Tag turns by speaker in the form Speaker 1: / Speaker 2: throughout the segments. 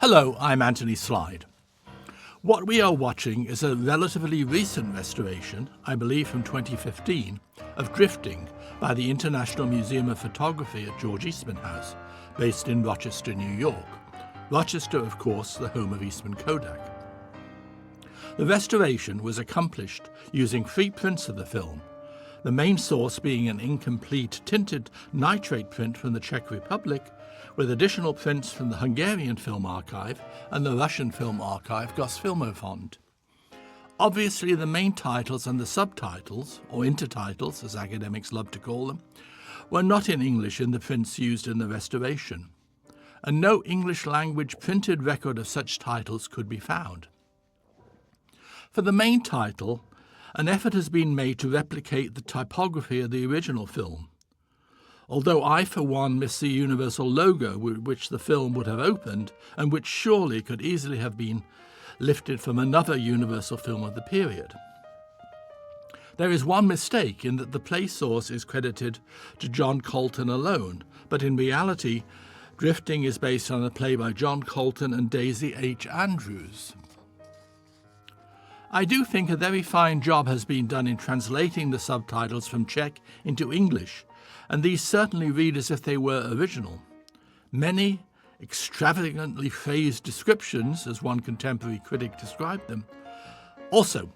Speaker 1: Hello, I'm Anthony Slide. What we are watching is a relatively recent restoration, I believe from 2015, of Drifting by the International Museum of Photography at George Eastman House, based in Rochester, New York. Rochester, of course, the home of Eastman Kodak. The restoration was accomplished using free prints of the film, the main source being an incomplete tinted nitrate print from the Czech Republic, with additional prints from the Hungarian Film Archive and the Russian Film Archive Gosfilmofond. Obviously, the main titles and the subtitles, or intertitles as academics love to call them, were not in English in the prints used in the restoration, and no English language printed record of such titles could be found. For the main title, an effort has been made to replicate the typography of the original film, although I, for one, miss the universal logo with which the film would have opened and which surely could easily have been lifted from another universal film of the period. There is one mistake in that the play source is credited to John Colton alone, but in reality, Drifting is based on a play by John Colton and Daisy H. Andrews. I do think a very fine job has been done in translating the subtitles from Czech into English, and these certainly read as if they were original. Many extravagantly phrased descriptions, as one contemporary critic described them. Also,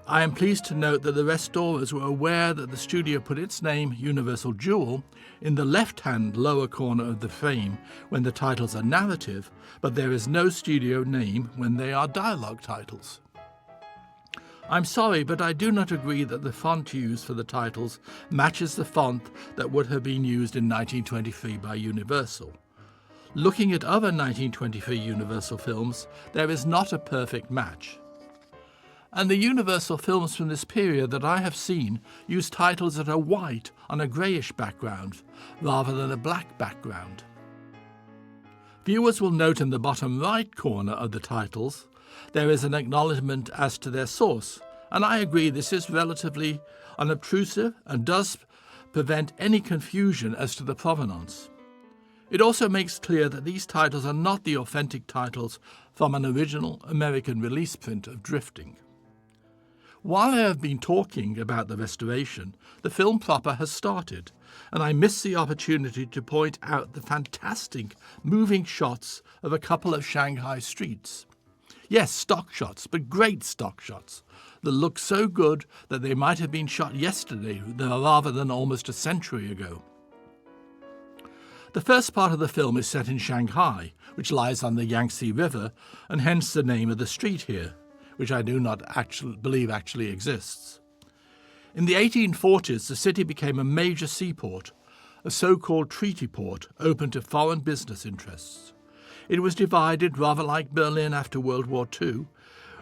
Speaker 1: I am pleased to note that the restorers were aware that the studio put its name, Universal Jewel, in the left-hand lower corner of the frame when the titles are narrative, but there is no studio name when they are dialogue titles. I'm sorry, but I do not agree that the font used for the titles matches the font that would have been used in 1923 by Universal. Looking at other 1923 Universal films, there is not a perfect match. And the Universal films from this period that I have seen use titles that are white on a greyish background, rather than a black background. Viewers will note in the bottom right corner of the titles there is an acknowledgement as to their source, and I agree this is relatively unobtrusive and does prevent any confusion as to the provenance. It also makes clear that these titles are not the authentic titles from an original American release print of Drifting. While I have been talking about the restoration, the film proper has started, and I missed the opportunity to point out the fantastic moving shots of a couple of Shanghai streets. Yes, stock shots, but great stock shots that look so good that they might have been shot yesterday rather than almost a century ago. The first part of the film is set in Shanghai, which lies on the Yangtze River, and hence the name of the street here, which I do not believe actually exists. In the 1840s, the city became a major seaport, a so-called treaty port open to foreign business interests. It was divided, rather like Berlin after World War II,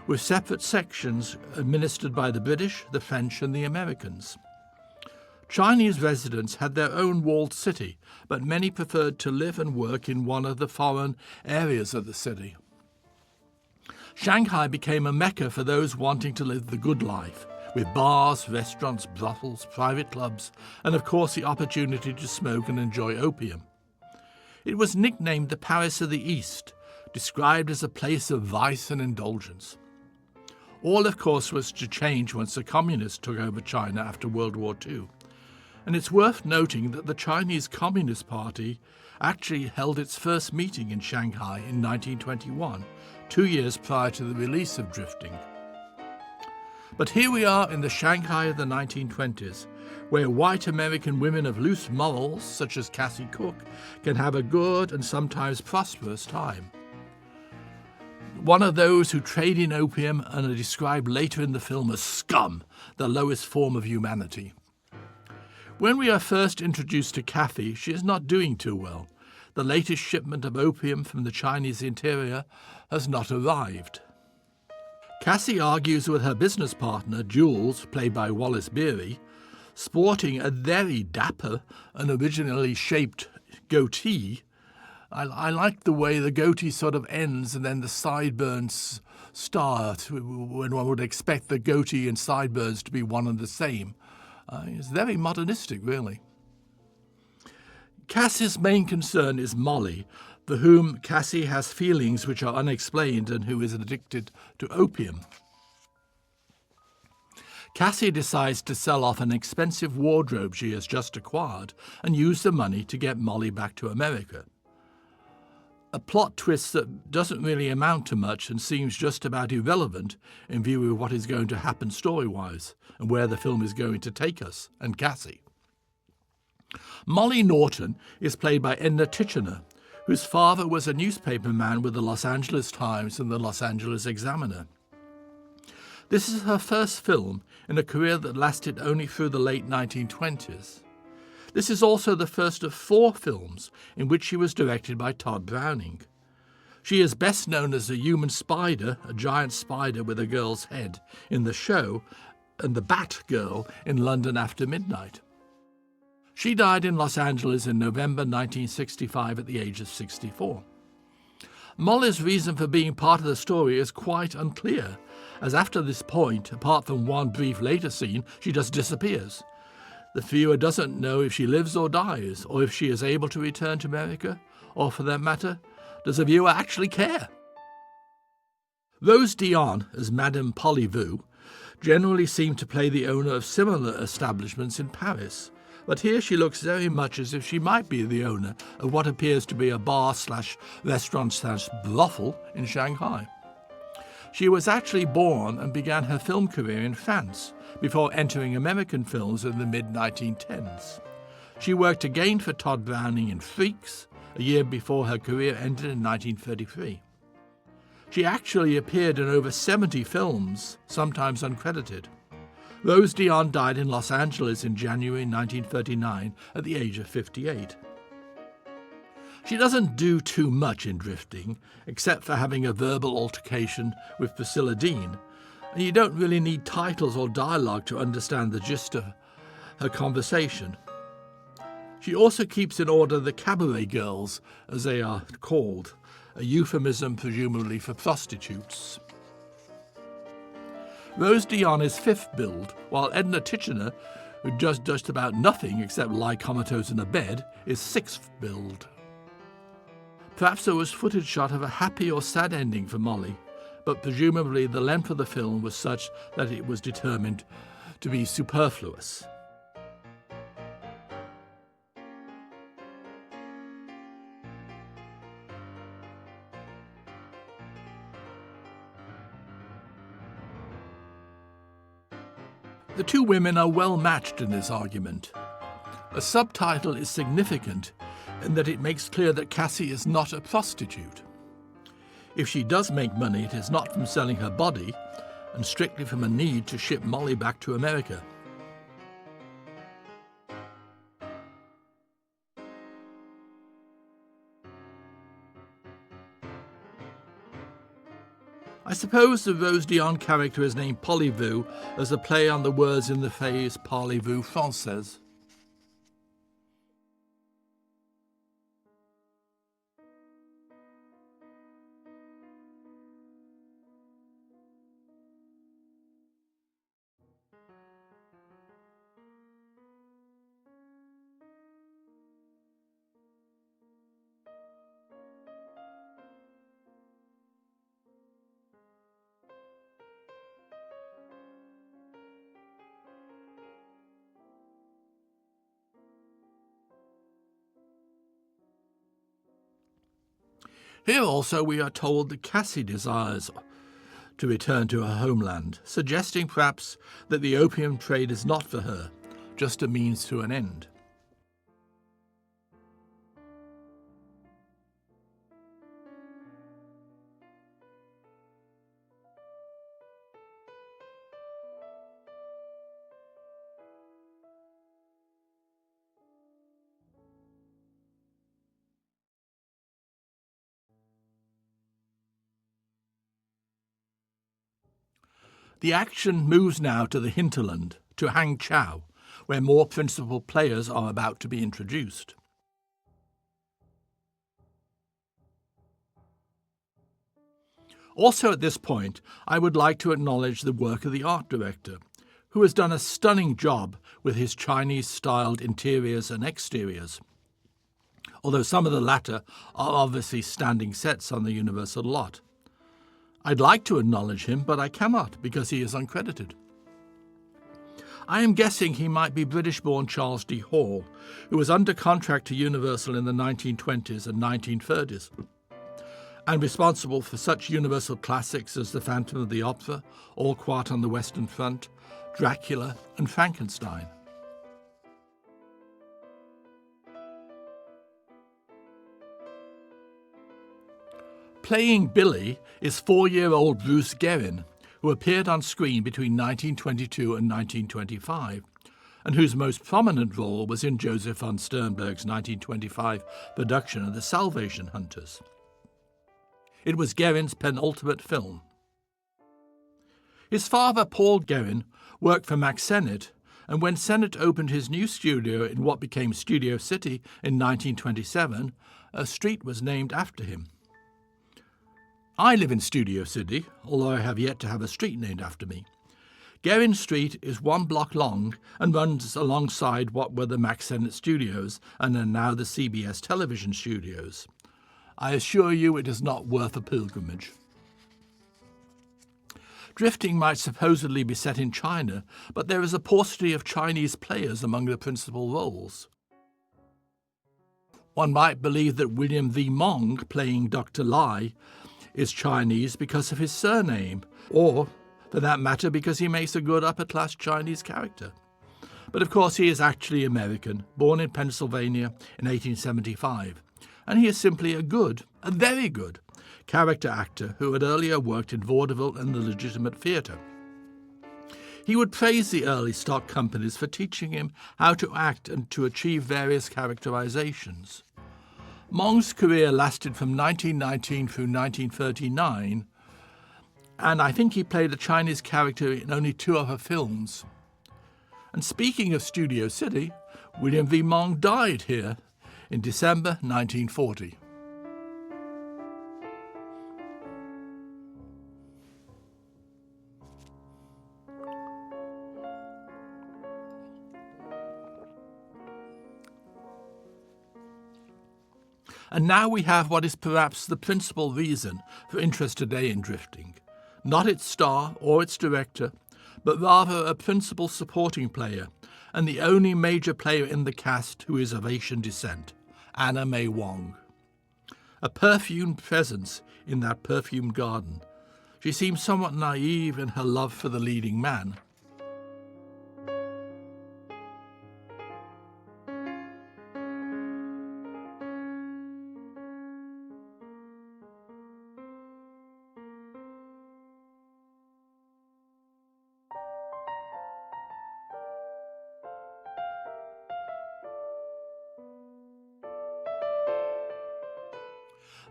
Speaker 1: with separate sections administered by the British, the French and the Americans. Chinese residents had their own walled city, but many preferred to live and work in one of the foreign areas of the city. Shanghai became a mecca for those wanting to live the good life, with bars, restaurants, brothels, private clubs, and of course the opportunity to smoke and enjoy opium. It was nicknamed the Paris of the East, described as a place of vice and indulgence. All, of course, was to change once the communists took over China after World War II. And it's worth noting that the Chinese Communist Party actually held its first meeting in Shanghai in 1921, 2 years prior to the release of Drifting. But here we are in the Shanghai of the 1920s, where white American women of loose morals, such as Cassie Cook, can have a good and sometimes prosperous time. One of those who trade in opium and are described later in the film as scum, the lowest form of humanity. When we are first introduced to Cassie, she is not doing too well. The latest shipment of opium from the Chinese interior has not arrived. Cassie argues with her business partner, Jules, played by Wallace Beery, sporting a very dapper and originally shaped goatee. I like the way the goatee sort of ends and then the sideburns start, when one would expect the goatee and sideburns to be one and the same. It's very modernistic, really. Cassie's main concern is Molly, for whom Cassie has feelings which are unexplained and who is addicted to opium. Cassie decides to sell off an expensive wardrobe she has just acquired and use the money to get Molly back to America. A plot twist that doesn't really amount to much and seems just about irrelevant in view of what is going to happen story-wise and where the film is going to take us and Cassie. Molly Norton is played by Edna Titchener, whose father was a newspaperman with the Los Angeles Times and the Los Angeles Examiner. This is her first film in a career that lasted only through the late 1920s. This is also the first of 4 films in which she was directed by Tod Browning. She is best known as the human spider, a giant spider with a girl's head, in The Show, and the Bat Girl in London After Midnight. She died in Los Angeles in November 1965 at the age of 64. Molly's reason for being part of the story is quite unclear, as after this point, apart from one brief later scene, she just disappears. The viewer doesn't know if she lives or dies, or if she is able to return to America, or for that matter, does the viewer actually care? Rose Dion, as Madame Polyvou, generally seemed to play the owner of similar establishments in Paris, but here she looks very much as if she might be the owner of what appears to be a bar/restaurant/brothel in Shanghai. She was actually born and began her film career in France, before entering American films in the mid-1910s. She worked again for Tod Browning in Freaks, a year before her career ended in 1933. She actually appeared in over 70 films, sometimes uncredited. Rose Dion died in Los Angeles in January 1939 at the age of 58. She doesn't do too much in Drifting, except for having a verbal altercation with Priscilla Dean, and you don't really need titles or dialogue to understand the gist of her conversation. She also keeps in order the cabaret girls, as they are called, a euphemism presumably for prostitutes. Rose Dion is 5th billed, while Edna Titchener, who does just about nothing except lie comatose in a bed, is 6th billed. Perhaps there was footage shot of a happy or sad ending for Molly, but presumably the length of the film was such that it was determined to be superfluous. The 2 women are well matched in this argument. A subtitle is significant in that it makes clear that Cassie is not a prostitute. If she does make money, it is not from selling her body, and strictly from a need to ship Molly back to America. I suppose the Rose Dion character is named Polyvou as a play on the words in the phrase Parlez-vous française. Here also we are told that Cassie desires to return to her homeland, suggesting perhaps that the opium trade is not for her, just a means to an end. The action moves now to the hinterland, to Hang Chow, where more principal players are about to be introduced. Also at this point, I would like to acknowledge the work of the art director, who has done a stunning job with his Chinese-styled interiors and exteriors. although some of the latter are obviously standing sets on the Universal lot. I'd like to acknowledge him, but I cannot because he is uncredited. I am guessing he might be British-born Charles D. Hall, who was under contract to Universal in the 1920s and 1930s, and responsible for such Universal classics as The Phantom of the Opera, All Quiet on the Western Front, Dracula, and Frankenstein. Playing Billy is 4-year-old Bruce Guerin, who appeared on screen between 1922 and 1925, and whose most prominent role was in Joseph von Sternberg's 1925 production of The Salvation Hunters. It was Guerin's penultimate film. His father, Paul Guerin, worked for Mack Sennett, and when Sennett opened his new studio in what became Studio City in 1927, a street was named after him. I live in Studio City, although I have yet to have a street named after me. Guerin Street is 1 block long and runs alongside what were the Mack Sennett studios and are now the CBS television studios. I assure you it is not worth a pilgrimage. Drifting might supposedly be set in China, but there is a paucity of Chinese players among the principal roles. One might believe that William V. Mong, playing Dr. Lai, is Chinese because of his surname, or, for that matter, because he makes a good upper-class Chinese character. But of course he is actually American, born in Pennsylvania in 1875, and he is simply a very good, character actor who had earlier worked in vaudeville and the legitimate theatre. He would praise the early stock companies for teaching him how to act and to achieve various characterizations. Mong's career lasted from 1919 through 1939, and I think he played a Chinese character in only 2 other films. And speaking of Studio City, William V. Mong died here in December 1940. And now we have what is perhaps the principal reason for interest today in drifting. Not its star or its director, but rather a principal supporting player, and the only major player in the cast who is of Asian descent, Anna May Wong. A perfumed presence in that perfumed garden. She seems somewhat naive in her love for the leading man.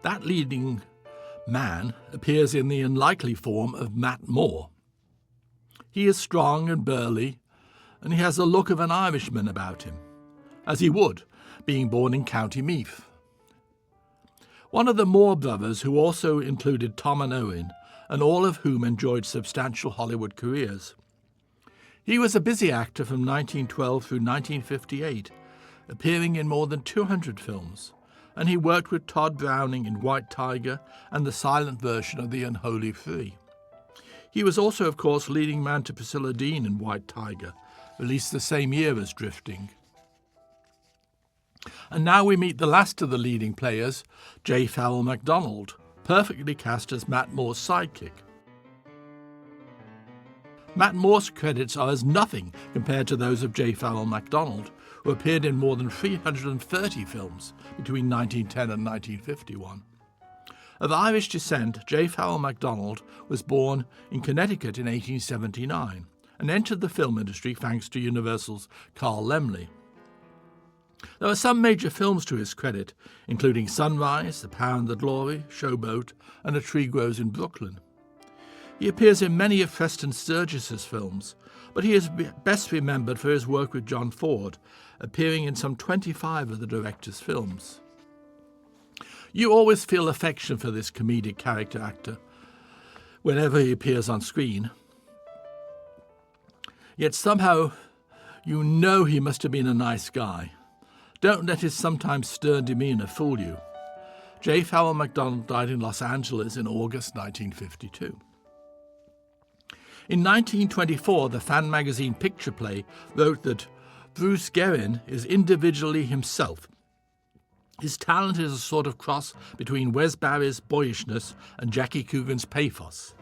Speaker 1: That leading man appears in the unlikely form of Matt Moore. He is strong and burly, and he has the look of an Irishman about him, as he would, being born in County Meath. One of the Moore brothers, who also included Tom and Owen, and all of whom enjoyed substantial Hollywood careers. He was a busy actor from 1912 through 1958, appearing in more than 200 films, and he worked with Todd Browning in White Tiger and the silent version of The Unholy Three. He was also, of course, leading man to Priscilla Dean in White Tiger, released the same year as Drifting. And now we meet the last of the leading players, J. Farrell MacDonald, perfectly cast as Matt Moore's sidekick. Matt Moore's credits are as nothing compared to those of J. Farrell MacDonald, who appeared in more than 330 films between 1910 and 1951. Of Irish descent, J. Farrell MacDonald was born in Connecticut in 1879 and entered the film industry thanks to Universal's Carl Laemmle. There are some major films to his credit, including Sunrise, The Power and the Glory, Showboat, and A Tree Grows in Brooklyn. He appears in many of Preston Sturgis's films, but he is best remembered for his work with John Ford, appearing in some 25 of the director's films. You always feel affection for this comedic character actor whenever he appears on screen. Yet somehow you know he must have been a nice guy. Don't let his sometimes stern demeanour fool you. J. Farrell MacDonald died in Los Angeles in August 1952. In 1924, the fan magazine Picture Play wrote that Bruce Guerin is individually himself. His talent is a sort of cross between Wes Barry's boyishness and Jackie Coogan's pathos.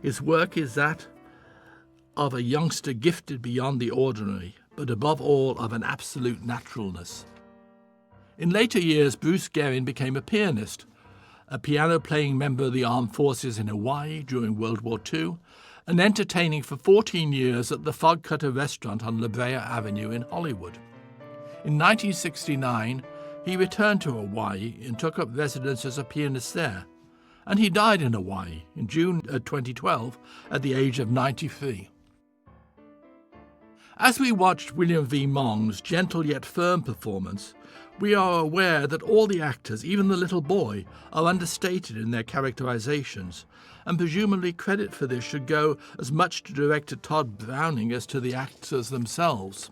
Speaker 1: His work is that of a youngster gifted beyond the ordinary, but above all of an absolute naturalness. In later years, Bruce Guerin became a pianist, a piano-playing member of the armed forces in Hawaii during World War II, and entertaining for 14 years at the Fog Cutter restaurant on La Brea Avenue in Hollywood. In 1969, he returned to Hawaii and took up residence as a pianist there, and he died in Hawaii in June 2012 at the age of 93. As we watched William V. Mong's gentle yet firm performance, we are aware that all the actors, even the little boy, are understated in their characterizations, and presumably credit for this should go as much to director Todd Browning as to the actors themselves.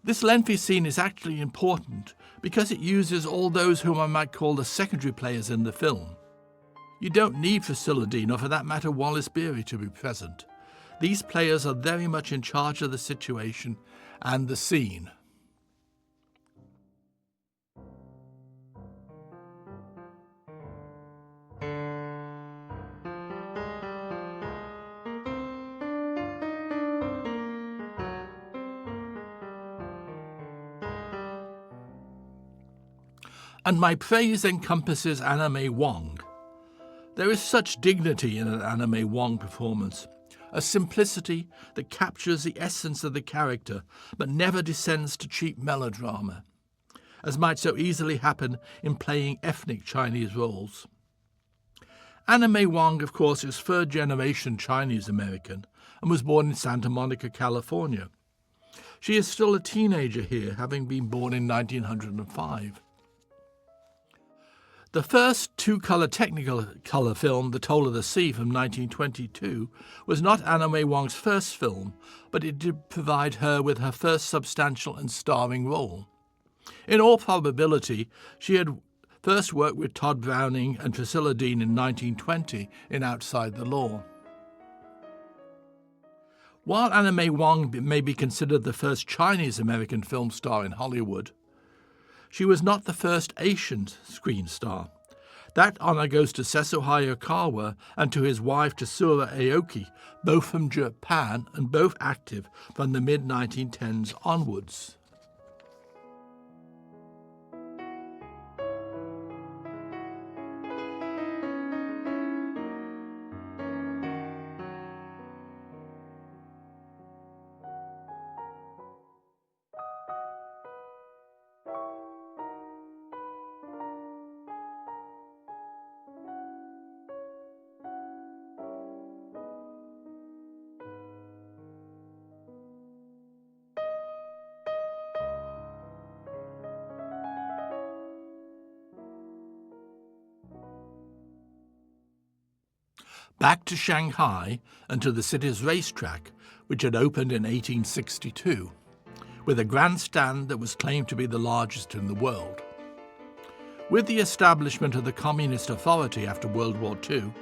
Speaker 1: This lengthy scene is actually important because it uses all those whom I might call the secondary players in the film. You don't need Priscilla Dean, or for that matter Wallace Beery, to be present. These players are very much in charge of the situation and the scene. And my praise encompasses Anna May Wong. There is such dignity in an Anna May Wong performance, a simplicity that captures the essence of the character but never descends to cheap melodrama, as might so easily happen in playing ethnic Chinese roles. Anna May Wong, of course, is third-generation Chinese-American and was born in Santa Monica, California. She is still a teenager here, having been born in 1905. The first two-colour Technicolor film, The Toll of the Sea from 1922, was not Anna May Wong's first film, but it did provide her with her first substantial and starring role. In all probability, she had first worked with Todd Browning and Priscilla Dean in 1920 in Outside the Law. While Anna May Wong may be considered the first Chinese-American film star in Hollywood, she was not the first Asian screen star. That honour goes to Seso Hayakawa and to his wife Tsura Aoki, both from Japan and both active from the mid-1910s onwards. Back to Shanghai and to the city's racetrack, which had opened in 1862, with a grandstand that was claimed to be the largest in the world. With the establishment of the Communist Authority after World War II,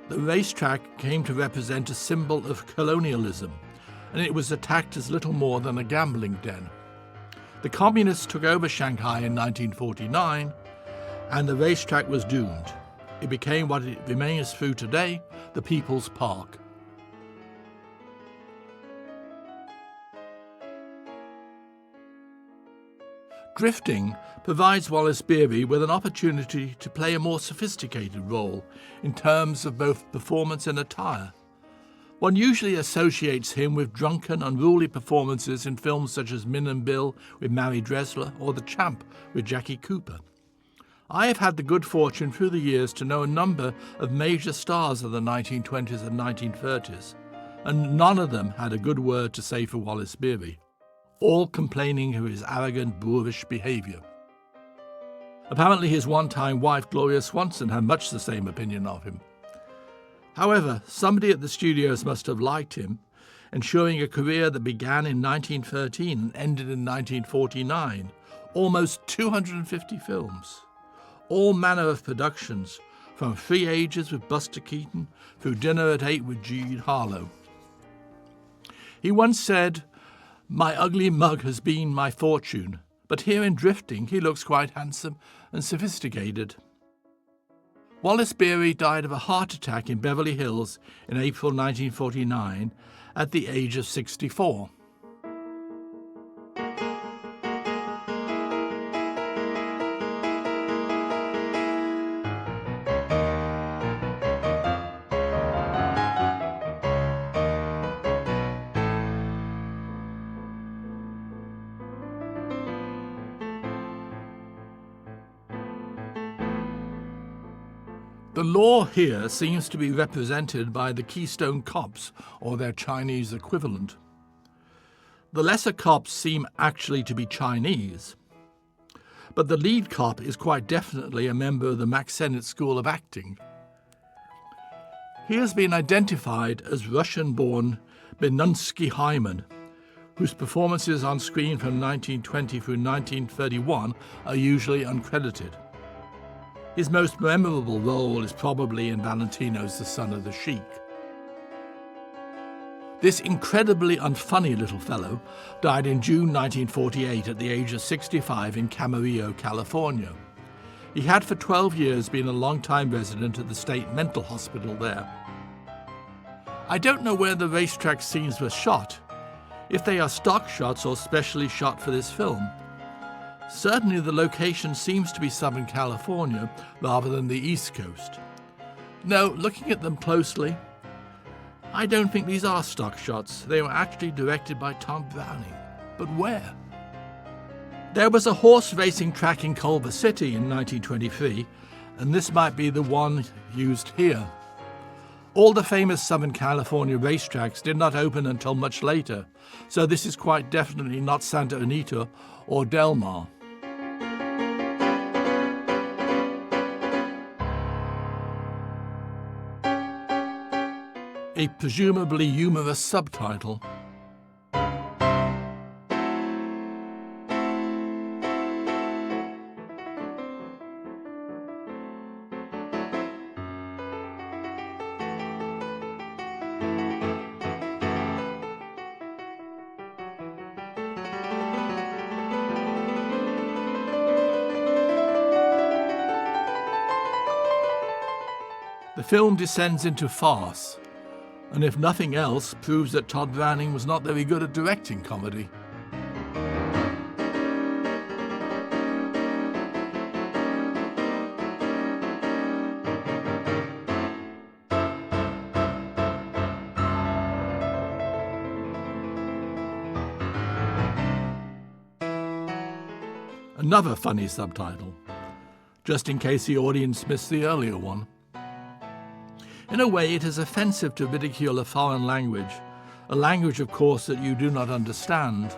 Speaker 1: the racetrack came to represent a symbol of colonialism, and it was attacked as little more than a gambling den. The Communists took over Shanghai in 1949, and the racetrack was doomed. It became what it remains through today, the People's Park. Drifting provides Wallace Beery with an opportunity to play a more sophisticated role in terms of both performance and attire. One usually associates him with drunken, unruly performances in films such as Min and Bill with Mary Dressler or The Champ with Jackie Cooper. I have had the good fortune through the years to know a number of major stars of the 1920s and 1930s, and none of them had a good word to say for Wallace Beery, all complaining of his arrogant, boorish behaviour. Apparently his one-time wife, Gloria Swanson, had much the same opinion of him. However, somebody at the studios must have liked him, ensuring a career that began in 1913 and ended in 1949, almost 250 films, all manner of productions, from Free Ages with Buster Keaton through Dinner at 8 with Jean Harlow. He once said, "My ugly mug has been my fortune, but here in Drifting he looks quite handsome and sophisticated." Wallace Beery died of a heart attack in Beverly Hills in April 1949 at the age of 64. The law here seems to be represented by the Keystone Cops, or their Chinese equivalent. The lesser cops seem actually to be Chinese, but the lead cop is quite definitely a member of the Max Sennett School of Acting. He has been identified as Russian-born Benunsky Hyman, whose performances on screen from 1920 through 1931 are usually uncredited. His most memorable role is probably in Valentino's The Son of the Sheik. This incredibly unfunny little fellow died in June 1948 at the age of 65 in Camarillo, California. He had for 12 years been a long-time resident at the state mental hospital there. I don't know where the racetrack scenes were shot, if they are stock shots or specially shot for this film. Certainly the location seems to be Southern California rather than the East Coast. No, looking at them closely, I don't think these are stock shots. They were actually directed by Tom Browning. But where? There was a horse racing track in Culver City in 1923, and this might be the one used here. All the famous Southern California racetracks did not open until much later, so this is quite definitely not Santa Anita or Del Mar. A presumably humorous subtitle. The film descends into farce, and if nothing else, proves that Todd Browning was not very good at directing comedy. Another funny subtitle, just in case the audience missed the earlier one. In a way, it is offensive to ridicule a foreign language, a language, of course, that you do not understand.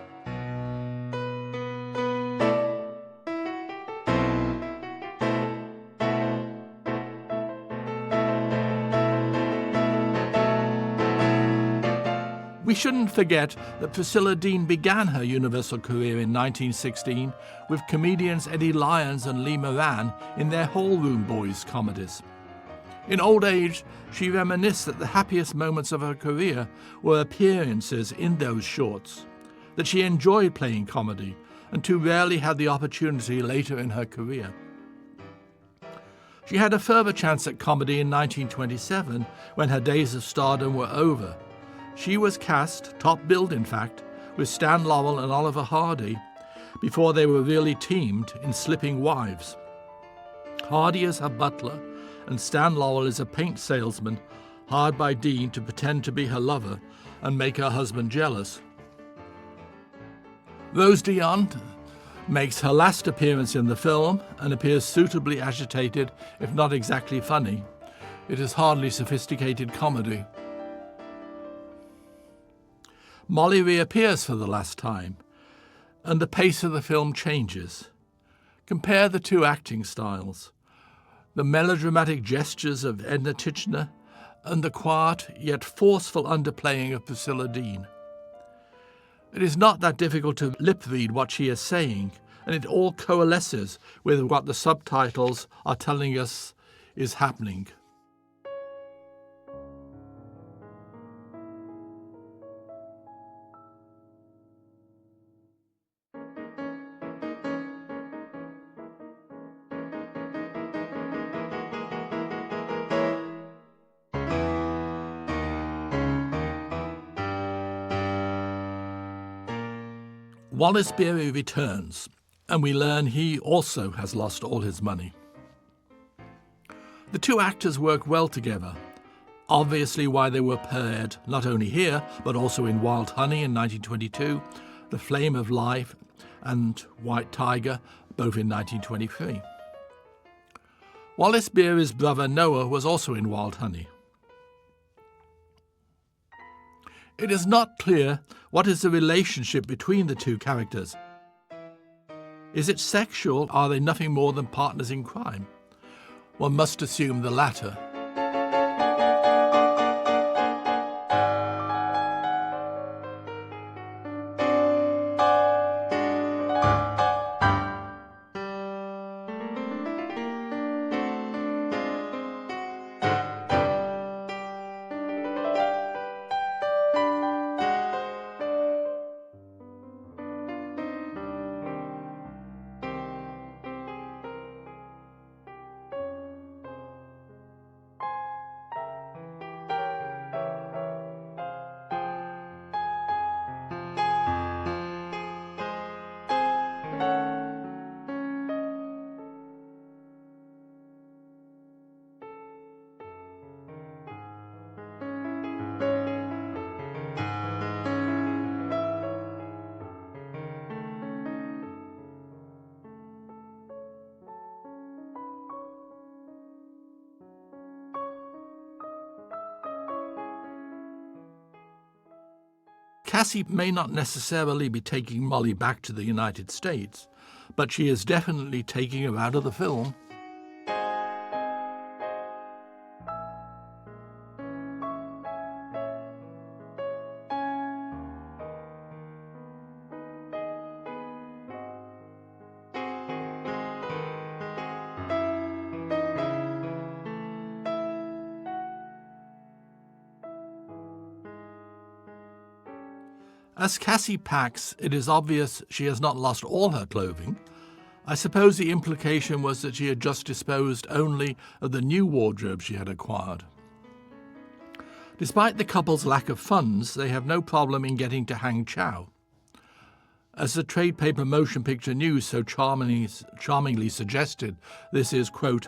Speaker 1: We shouldn't forget that Priscilla Dean began her Universal career in 1916 with comedians Eddie Lyons and Lee Moran in their Hallroom Boys comedies. In old age, she reminisced that the happiest moments of her career were appearances in those shorts, that she enjoyed playing comedy and too rarely had the opportunity later in her career. She had a further chance at comedy in 1927 when her days of stardom were over. She was cast, top billed in fact, with Stan Laurel and Oliver Hardy before they were really teamed in Slipping Wives. Hardy is her butler, and Stan Laurel is a paint salesman hired by Dean to pretend to be her lover and make her husband jealous. Rose Dion makes her last appearance in the film and appears suitably agitated, if not exactly funny. It is hardly sophisticated comedy. Molly reappears for the last time, and the pace of the film changes. Compare the two acting styles. The melodramatic gestures of Edna Titchener and the quiet yet forceful underplaying of Priscilla Dean. It is not that difficult to lip-read what she is saying, and it all coalesces with what the subtitles are telling us is happening. Wallace Beery returns, and we learn he also has lost all his money. The two actors work well together, obviously why they were paired not only here, but also in Wild Honey in 1922, The Flame of Life and White Tiger, both in 1923. Wallace Beery's brother Noah was also in Wild Honey. It is not clear what is the relationship between the two characters. Is it sexual? Are they nothing more than partners in crime? One must assume the latter. Cassie may not necessarily be taking Molly back to the United States, but she is definitely taking her out of the film. As Cassie packs, it is obvious she has not lost all her clothing. I suppose the implication was that she had just disposed only of the new wardrobe she had acquired. Despite the couple's lack of funds, they have no problem in getting to Hang Chow. As the trade paper Motion Picture News so charmingly suggested, this is, quote,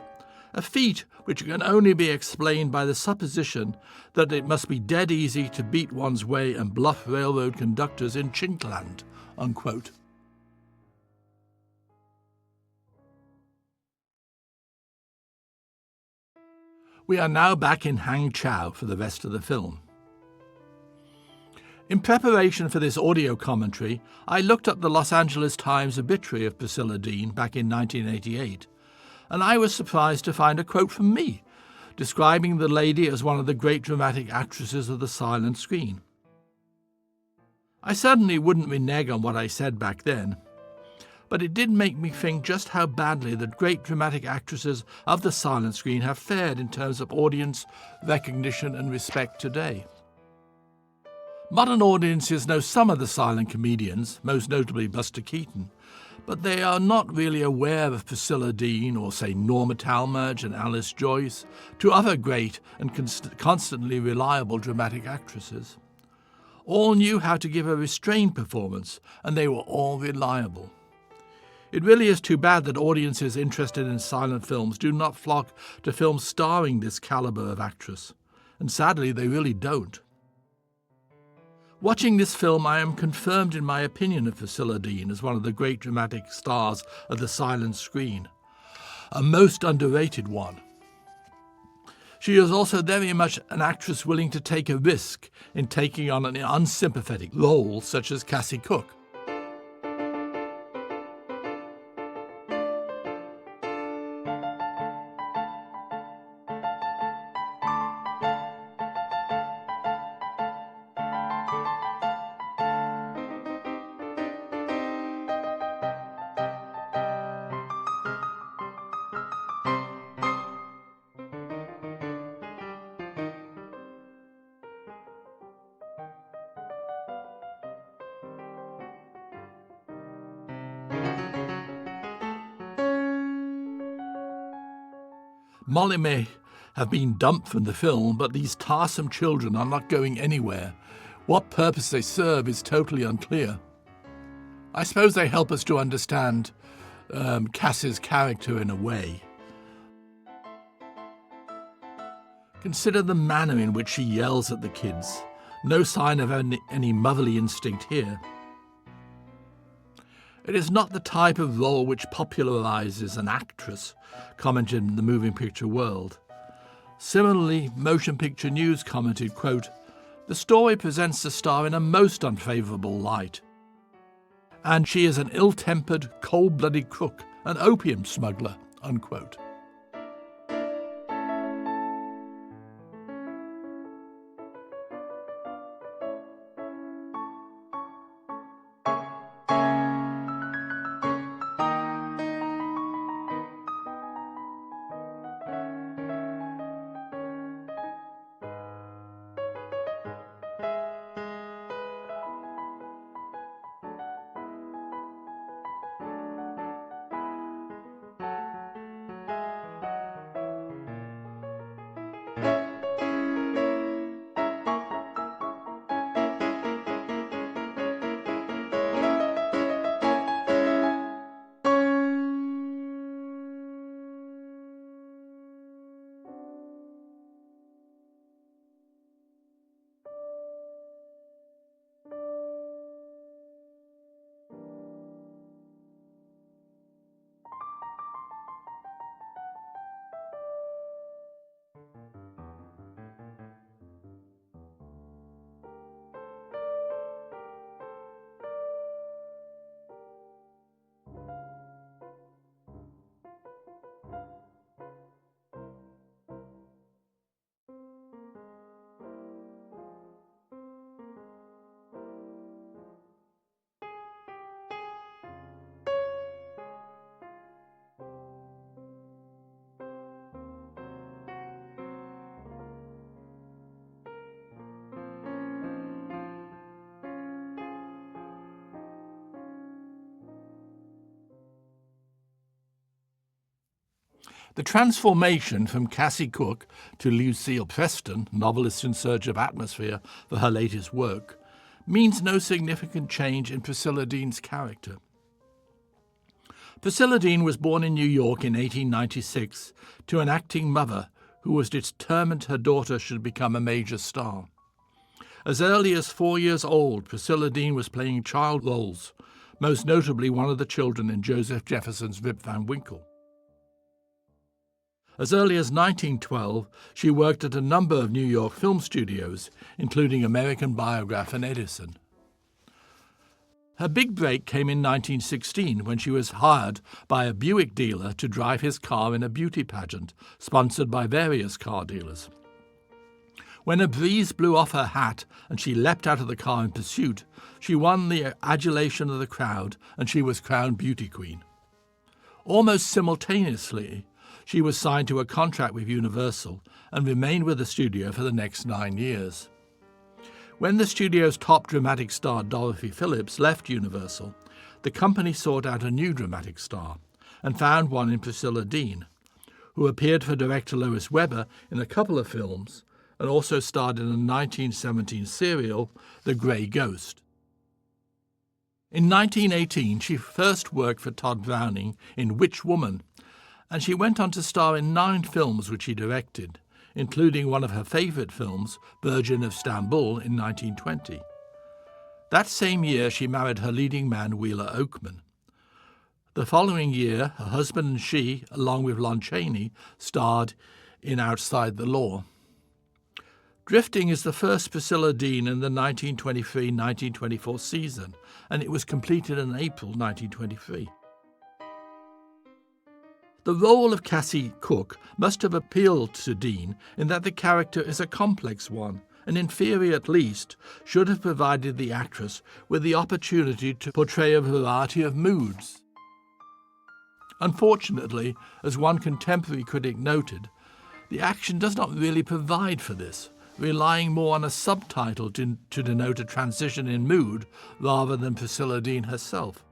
Speaker 1: a feat which can only be explained by the supposition that it must be dead easy to beat one's way and bluff railroad conductors in Chinkland, unquote. We are now back in Hang Chow for the rest of the film. In preparation for this audio commentary, I looked up the Los Angeles Times obituary of Priscilla Dean back in 1988, and I was surprised to find a quote from me, describing the lady as one of the great dramatic actresses of the silent screen. I certainly wouldn't renege on what I said back then, but it did make me think just how badly the great dramatic actresses of the silent screen have fared in terms of audience recognition and respect today. Modern audiences know some of the silent comedians, most notably Buster Keaton, but they are not really aware of Priscilla Dean or, say, Norma Talmadge and Alice Joyce, two other great and constantly reliable dramatic actresses. All knew how to give a restrained performance, and they were all reliable. It really is too bad that audiences interested in silent films do not flock to films starring this caliber of actress, and sadly they really don't. Watching this film, I am confirmed in my opinion of Priscilla Dean as one of the great dramatic stars of the silent screen, a most underrated one. She is also very much an actress willing to take a risk in taking on an unsympathetic role such as Cassie Cook. Molly may have been dumped from the film, but these tiresome children are not going anywhere. What purpose they serve is totally unclear. I suppose they help us to understand Cassie's character in a way. Consider the manner in which she yells at the kids. No sign of any motherly instinct here. It is not the type of role which popularizes an actress, commented in the moving picture world. Similarly, Motion Picture News commented, quote, "The story presents the star in a most unfavourable light, and she is an ill-tempered, cold-blooded crook, an opium smuggler," unquote. The transformation from Cassie Cook to Lucille Preston, novelist in search of atmosphere for her latest work, means no significant change in Priscilla Dean's character. Priscilla Dean was born in New York in 1896 to an acting mother who was determined her daughter should become a major star. As early as 4 years old, Priscilla Dean was playing child roles, most notably one of the children in Joseph Jefferson's Rip Van Winkle. As early as 1912, she worked at a number of New York film studios, including American Biograph and Edison. Her big break came in 1916 when she was hired by a Buick dealer to drive his car in a beauty pageant sponsored by various car dealers. When a breeze blew off her hat and she leapt out of the car in pursuit, she won the adulation of the crowd and she was crowned beauty queen. Almost simultaneously, she was signed to a contract with Universal and remained with the studio for the next 9 years. When the studio's top dramatic star Dorothy Phillips left Universal, the company sought out a new dramatic star and found one in Priscilla Dean, who appeared for director Lois Weber in a couple of films and also starred in a 1917 serial, The Grey Ghost. In 1918, she first worked for Todd Browning in Witch Woman, and she went on to star in 9 films which she directed, including one of her favourite films, Virgin of Stamboul, in 1920. That same year, she married her leading man, Wheeler Oakman. The following year, her husband and she, along with Lon Chaney, starred in Outside the Law. Drifting is the first Priscilla Dean in the 1923-1924 season, and it was completed in April 1923. The role of Cassie Cook must have appealed to Dean in that the character is a complex one, and in theory at least, should have provided the actress with the opportunity to portray a variety of moods. Unfortunately, as one contemporary critic noted, the action does not really provide for this, relying more on a subtitle to denote a transition in mood rather than Priscilla Dean herself.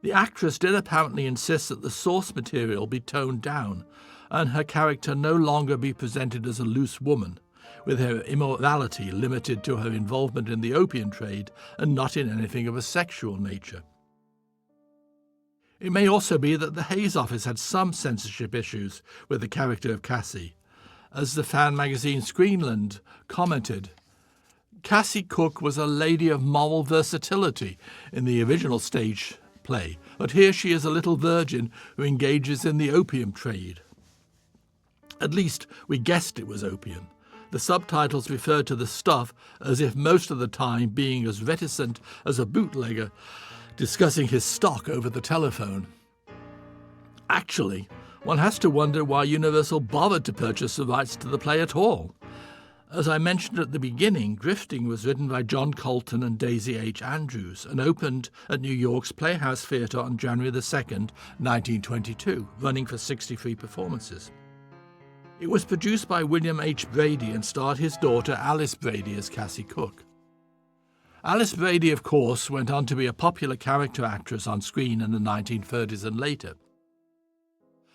Speaker 1: The actress did apparently insist that the source material be toned down and her character no longer be presented as a loose woman, with her immorality limited to her involvement in the opium trade and not in anything of a sexual nature. It may also be that the Hayes office had some censorship issues with the character of Cassie. As the fan magazine Screenland commented, Cassie Cook was a lady of moral versatility in the original stage play, but here she is a little virgin who engages in the opium trade. At least we guessed it was opium. The subtitles referred to the stuff as if most of the time being as reticent as a bootlegger discussing his stock over the telephone. Actually, one has to wonder why Universal bothered to purchase the rights to the play at all. As I mentioned at the beginning, Drifting was written by John Colton and Daisy H. Andrews and opened at New York's Playhouse Theatre on January 2nd, 1922, running for 63 performances. It was produced by William H. Brady and starred his daughter Alice Brady as Cassie Cook. Alice Brady, of course, went on to be a popular character actress on screen in the 1930s and later.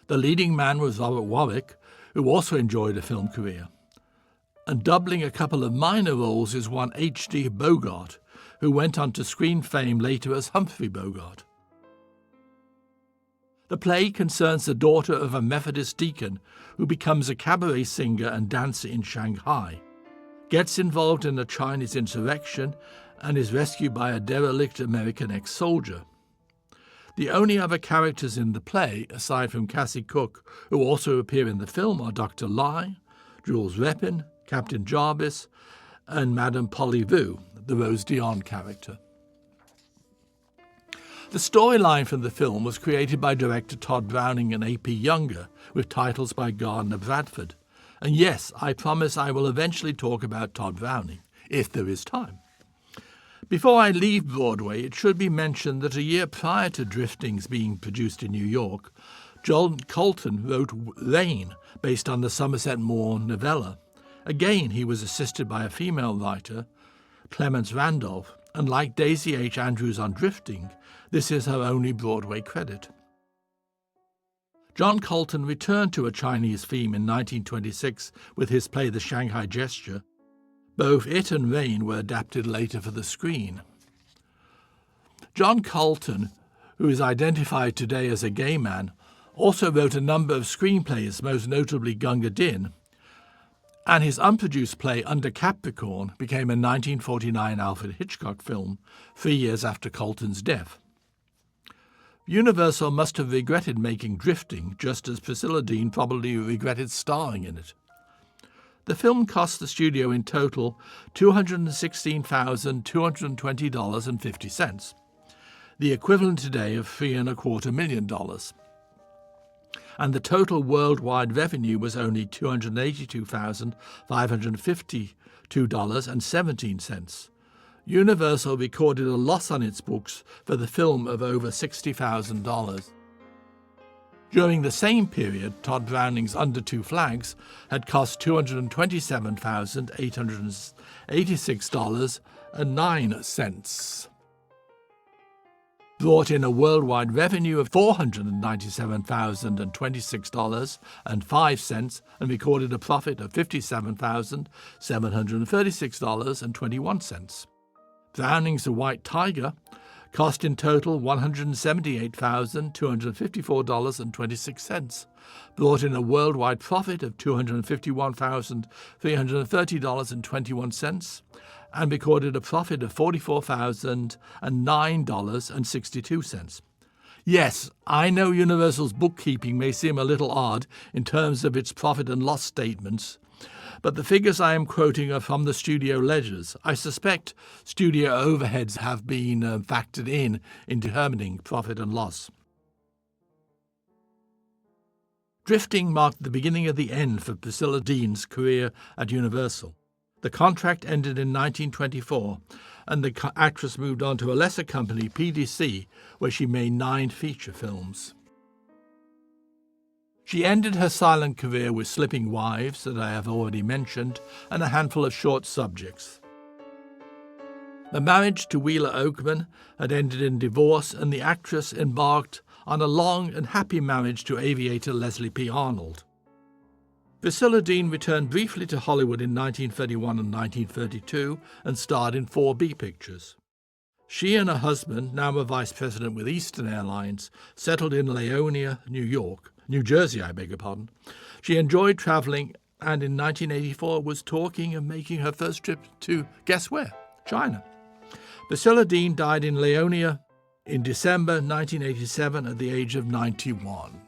Speaker 1: The leading man was Robert Warwick, who also enjoyed a film career. And doubling a couple of minor roles is one H.D. Bogart, who went on to screen fame later as Humphrey Bogart. The play concerns the daughter of a Methodist deacon who becomes a cabaret singer and dancer in Shanghai, gets involved in a Chinese insurrection, and is rescued by a derelict American ex-soldier. The only other characters in the play, aside from Cassie Cook, who also appear in the film, are Dr. Lai, Jules Repin, Captain Jarvis, and Madame Polly Vu, the Rose Dion character. The storyline from the film was created by director Todd Browning and A.P. Younger, with titles by Gardner Bradford. And yes, I promise I will eventually talk about Todd Browning, if there is time. Before I leave Broadway, it should be mentioned that a year prior to Drifting's being produced in New York, John Colton wrote Rain, based on the Somerset Maugham novella. Again, he was assisted by a female writer, Clemence Randolph, and like Daisy H. Andrews on Drifting, this is her only Broadway credit. John Colton returned to a Chinese theme in 1926 with his play The Shanghai Gesture. Both it and Rain were adapted later for the screen. John Colton, who is identified today as a gay man, also wrote a number of screenplays, most notably Gunga Din, and his unproduced play Under Capricorn became a 1949 Alfred Hitchcock film, 3 years after Colton's death. Universal must have regretted making Drifting, just as Priscilla Dean probably regretted starring in it. The film cost the studio in total $216,220.50, the equivalent today of $3.25 million. And the total worldwide revenue was only $282,552.17. Universal recorded a loss on its books for the film of over $60,000. During the same period, Todd Browning's Under Two Flags had cost $227,886.09, brought in a worldwide revenue of $497,026.05, and recorded a profit of $57,736.21. Browning's The White Tiger cost in total $178,254.26, brought in a worldwide profit of $251,330.21, and recorded a profit of $44,009.62. Yes, I know Universal's bookkeeping may seem a little odd in terms of its profit and loss statements, but the figures I am quoting are from the studio ledgers. I suspect studio overheads have been factored in determining profit and loss. Drifting marked the beginning of the end for Priscilla Dean's career at Universal. The contract ended in 1924, and the actress moved on to a lesser company, PDC, where she made 9 feature films. She ended her silent career with Slipping Wives, that I have already mentioned, and a handful of short subjects. The marriage to Wheeler Oakman had ended in divorce, and the actress embarked on a long and happy marriage to aviator Leslie P. Arnold. Priscilla Dean returned briefly to Hollywood in 1931 and 1932 and starred in 4 B pictures. She and her husband, now a vice president with Eastern Airlines, settled in Leonia, New Jersey. She enjoyed traveling and in 1984 was talking of making her first trip to, guess where? China. Priscilla Dean died in Leonia in December 1987 at the age of 91.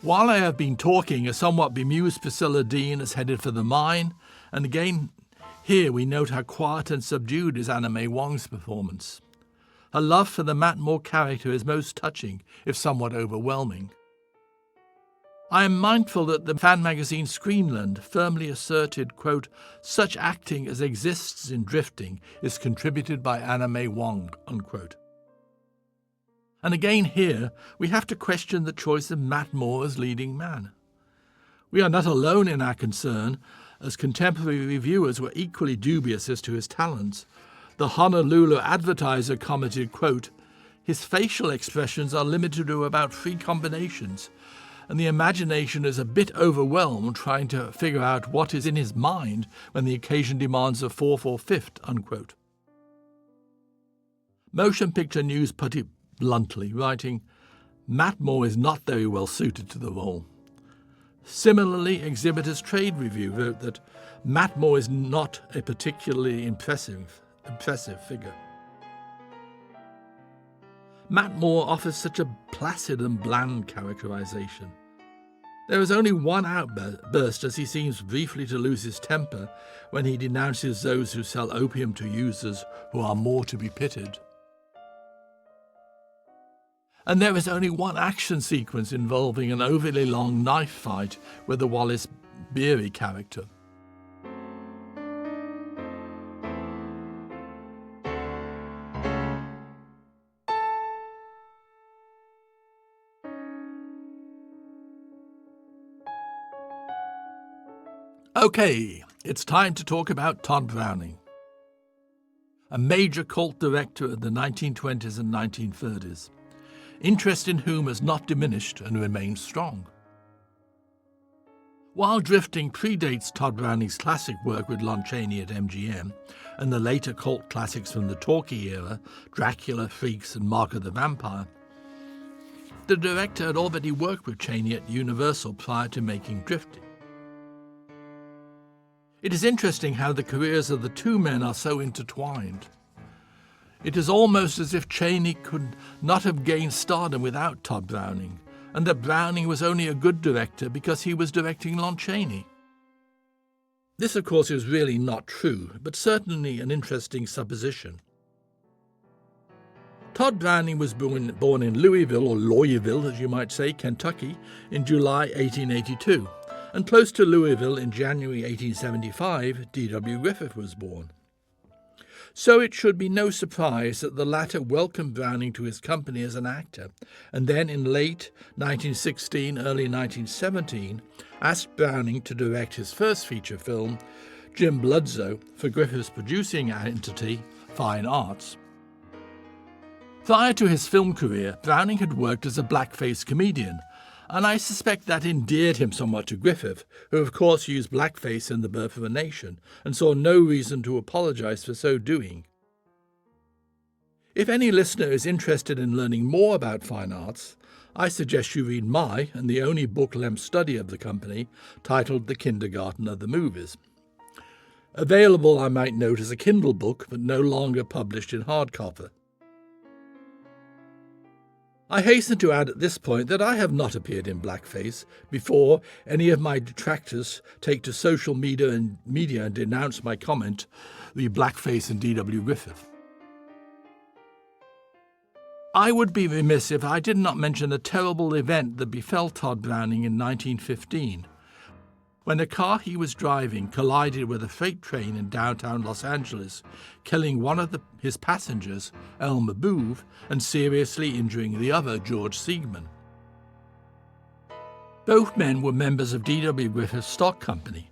Speaker 1: While I have been talking, a somewhat bemused Priscilla Dean is headed for the mine, and again here we note how quiet and subdued is Anna May Wong's performance. Her love for the Matt Moore character is most touching, if somewhat overwhelming. I am mindful that the fan magazine Screenland firmly asserted, quote, "Such acting as exists in drifting is contributed by Anna May Wong," unquote. And again here, we have to question the choice of Matt Moore as leading man. We are not alone in our concern, as contemporary reviewers were equally dubious as to his talents. The Honolulu Advertiser commented, quote, "His facial expressions are limited to about 3 combinations, and the imagination is a bit overwhelmed trying to figure out what is in his mind when the occasion demands a 4 or 5th, unquote. Motion Picture News put it bluntly, writing, "Matt Moore is not very well suited to the role." Similarly, Exhibitor's Trade Review wrote that Matt Moore is not a particularly impressive figure. Matt Moore offers such a placid and bland characterization. There is only one outburst as he seems briefly to lose his temper when he denounces those who sell opium to users who are more to be pitied. And there is only one action sequence involving an overly long knife fight with the Wallace Beery character. Okay, it's time to talk about Todd Browning, a major cult director of the 1920s and 1930s. Interest in whom has not diminished and remains strong. While Drifting predates Todd Browning's classic work with Lon Chaney at MGM and the later cult classics from the talkie era, Dracula, Freaks and Mark of the Vampire, the director had already worked with Chaney at Universal prior to making Drifting. It is interesting how the careers of the two men are so intertwined. It is almost as if Chaney could not have gained stardom without Todd Browning, and that Browning was only a good director because he was directing Lon Chaney. This, of course, is really not true, but certainly an interesting supposition. Todd Browning was born in Louisville, or Lawyerville, as you might say, Kentucky, in July 1882, and close to Louisville in January 1875, D.W. Griffith was born. So it should be no surprise that the latter welcomed Browning to his company as an actor, and then in late 1916, early 1917, asked Browning to direct his first feature film, Jim Bludso, for Griffith's producing entity, Fine Arts. Prior to his film career, Browning had worked as a blackface comedian, and I suspect that endeared him somewhat to Griffith, who of course used blackface in The Birth of a Nation, and saw no reason to apologize for so doing. If any listener is interested in learning more about fine arts, I suggest you read my and the only book-length study of the company, titled The Kindergarten of the Movies. Available, I might note, as a Kindle book, but no longer published in hardcover. I hasten to add at this point that I have not appeared in blackface before any of my detractors take to social media and denounce my comment, the blackface in D.W. Griffith. I would be remiss if I did not mention the terrible event that befell Todd Browning in 1915, when a car he was driving collided with a freight train in downtown Los Angeles, killing one of his passengers, Elmer Booth, and seriously injuring the other, George Siegman. Both men were members of D.W. Griffith's stock company.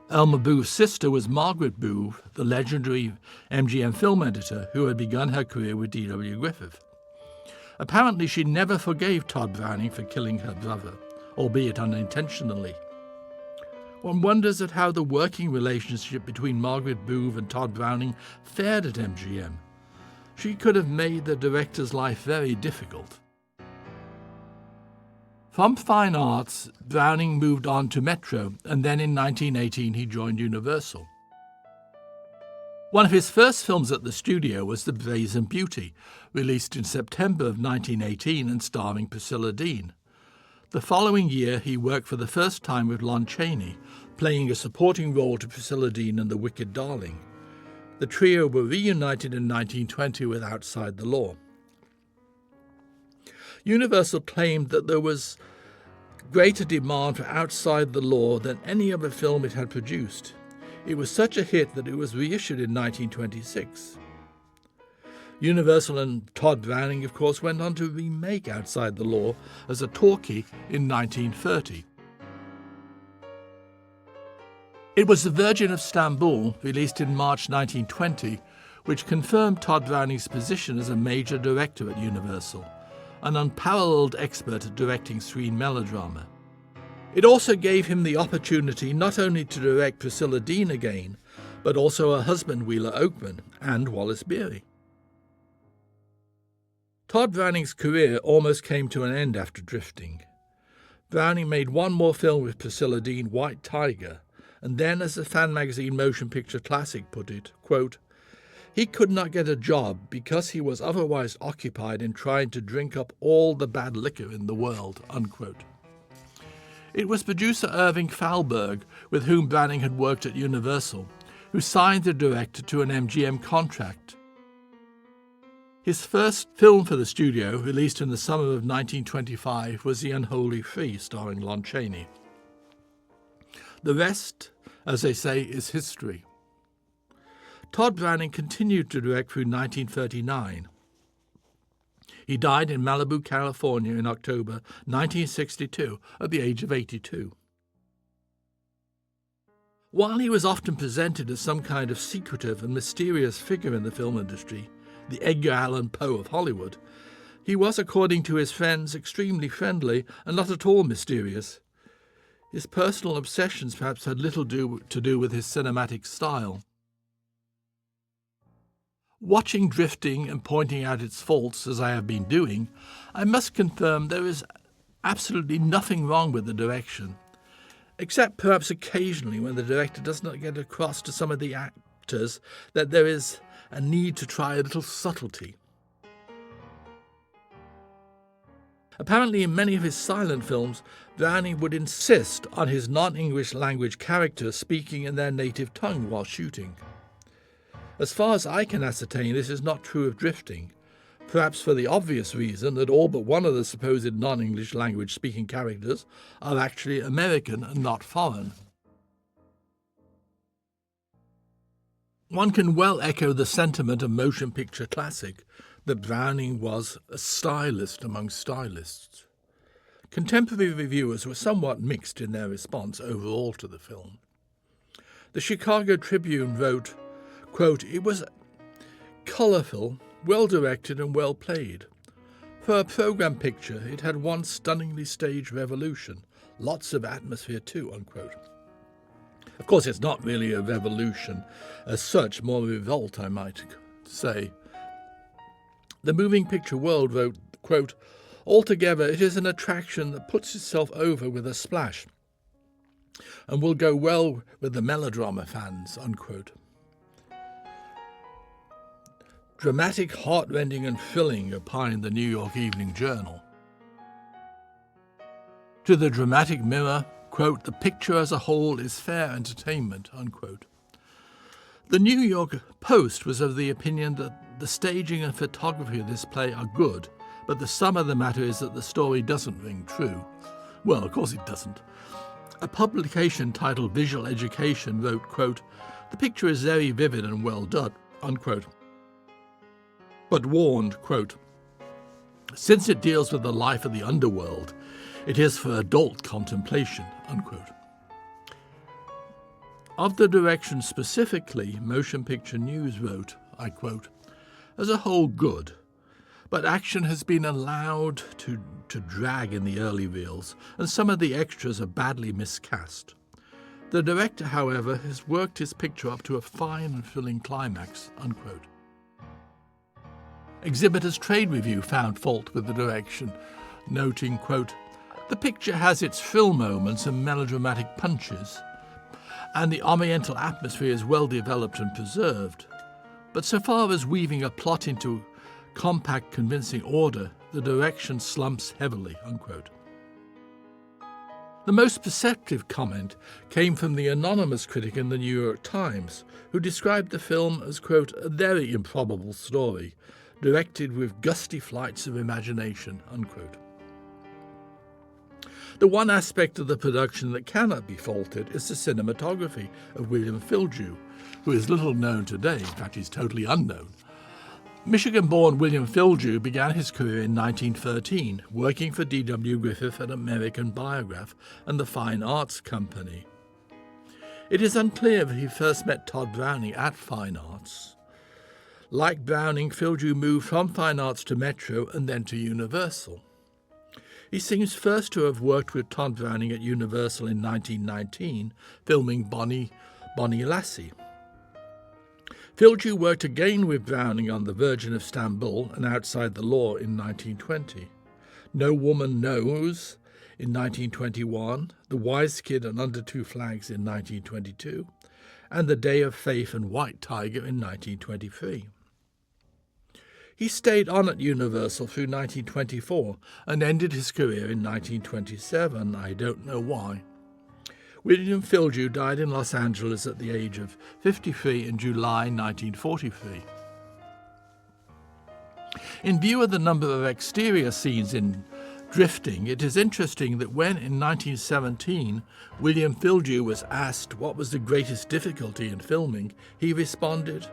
Speaker 1: Elmer Booth's sister was Margaret Booth, the legendary MGM film editor who had begun her career with D.W. Griffith. Apparently she never forgave Todd Browning for killing her brother, albeit unintentionally. One wonders at how the working relationship between Margaret Booth and Todd Browning fared at MGM. She could have made the director's life very difficult. From fine arts, Browning moved on to Metro, and then in 1918 he joined Universal. One of his first films at the studio was The Brazen Beauty, released in September of 1918 and starring Priscilla Dean. The following year he worked for the first time with Lon Chaney, playing a supporting role to Priscilla Dean in The Wicked Darling. The trio were reunited in 1920 with Outside the Law. Universal claimed that there was greater demand for Outside the Law than any other film it had produced. It was such a hit that it was reissued in 1926. Universal and Todd Browning, of course, went on to remake Outside the Law as a talkie in 1930. It was The Virgin of Stamboul, released in March 1920, which confirmed Todd Browning's position as a major director at Universal, an unparalleled expert at directing screen melodrama. It also gave him the opportunity not only to direct Priscilla Dean again, but also her husband Wheeler Oakman and Wallace Beery. Todd Browning's career almost came to an end after Drifting. Browning made one more film with Priscilla Dean, White Tiger, and then, as the fan magazine Motion Picture Classic put it, quote, "He could not get a job because he was otherwise occupied in trying to drink up all the bad liquor in the world," unquote. It was producer Irving Thalberg, with whom Browning had worked at Universal, who signed the director to an MGM contract. His first film for the studio, released in the summer of 1925, was The Unholy Three, starring Lon Chaney. The rest, as they say, is history. Todd Browning continued to direct through 1939. He died in Malibu, California in October 1962 at the age of 82. While he was often presented as some kind of secretive and mysterious figure in the film industry, the Edgar Allan Poe of Hollywood, he was, according to his friends, extremely friendly and not at all mysterious. His personal obsessions perhaps had little to do with his cinematic style. Watching Drifting and pointing out its faults, as I have been doing, I must confirm there is absolutely nothing wrong with the direction, except perhaps occasionally when the director does not get across to some of the actors that there is a need to try a little subtlety. Apparently in many of his silent films, Browning would insist on his non-English language characters speaking in their native tongue while shooting. As far as I can ascertain, this is not true of Drifting, perhaps for the obvious reason that all but one of the supposed non-English language speaking characters are actually American and not foreign. One can well echo the sentiment of Motion Picture Classic that Browning was a stylist among stylists. Contemporary reviewers were somewhat mixed in their response overall to the film. The Chicago Tribune wrote, quote, "It was colourful, well-directed and well-played. For a program picture, it had one stunningly staged revolution. Lots of atmosphere too," unquote. Of course, it's not really a revolution as such, more a revolt, I might say. The Moving Picture World wrote, quote, "Altogether, it is an attraction that puts itself over with a splash and will go well with the melodrama fans," unquote. Dramatic, heartrending and thrilling, opined the New York Evening Journal. To the Dramatic Mirror, quote, "The picture as a whole is fair entertainment," unquote. The New York Post was of the opinion that the staging and photography of this play are good, but the sum of the matter is that the story doesn't ring true. Well, of course it doesn't. A publication titled Visual Education wrote, quote, "The picture is very vivid and well done," unquote, but warned, quote, "Since it deals with the life of the underworld, It is for adult contemplation, unquote. Of the direction specifically, Motion Picture News wrote, I quote, "As a whole good, but action has been allowed to drag in the early reels, and some of the extras are badly miscast. The director, however, has worked his picture up to a fine and thrilling climax," unquote. Exhibitors Trade Review found fault with the direction, noting, quote, "The picture has its thrill moments and melodramatic punches, and the Oriental atmosphere is well developed and preserved. But so far as weaving a plot into compact, convincing order, the direction slumps heavily," unquote. The most perceptive comment came from the anonymous critic in the New York Times, who described the film as, quote, "a very improbable story, directed with gusty flights of imagination," unquote. The one aspect of the production that cannot be faulted is the cinematography of William Filgew, who is little known today. In fact, he's totally unknown. Michigan-born William Filgew began his career in 1913, working for D.W. Griffith at American Biograph and the Fine Arts Company. It is unclear if he first met Todd Browning at Fine Arts. Like Browning, Filgew moved from Fine Arts to Metro and then to Universal. He seems first to have worked with Todd Browning at Universal in 1919, filming Bonnie Lassie. Filgew worked again with Browning on The Virgin of Stamboul and Outside the Law in 1920. No Woman Knows in 1921, The Wise Kid and Under Two Flags in 1922, and The Day of Faith and White Tiger in 1923. He stayed on at Universal through 1924 and ended his career in 1927. I don't know why. William Filgew died in Los Angeles at the age of 53 in July 1943. In view of the number of exterior scenes in Drifting, it is interesting that when in 1917 William Filgew was asked what was the greatest difficulty in filming, he responded,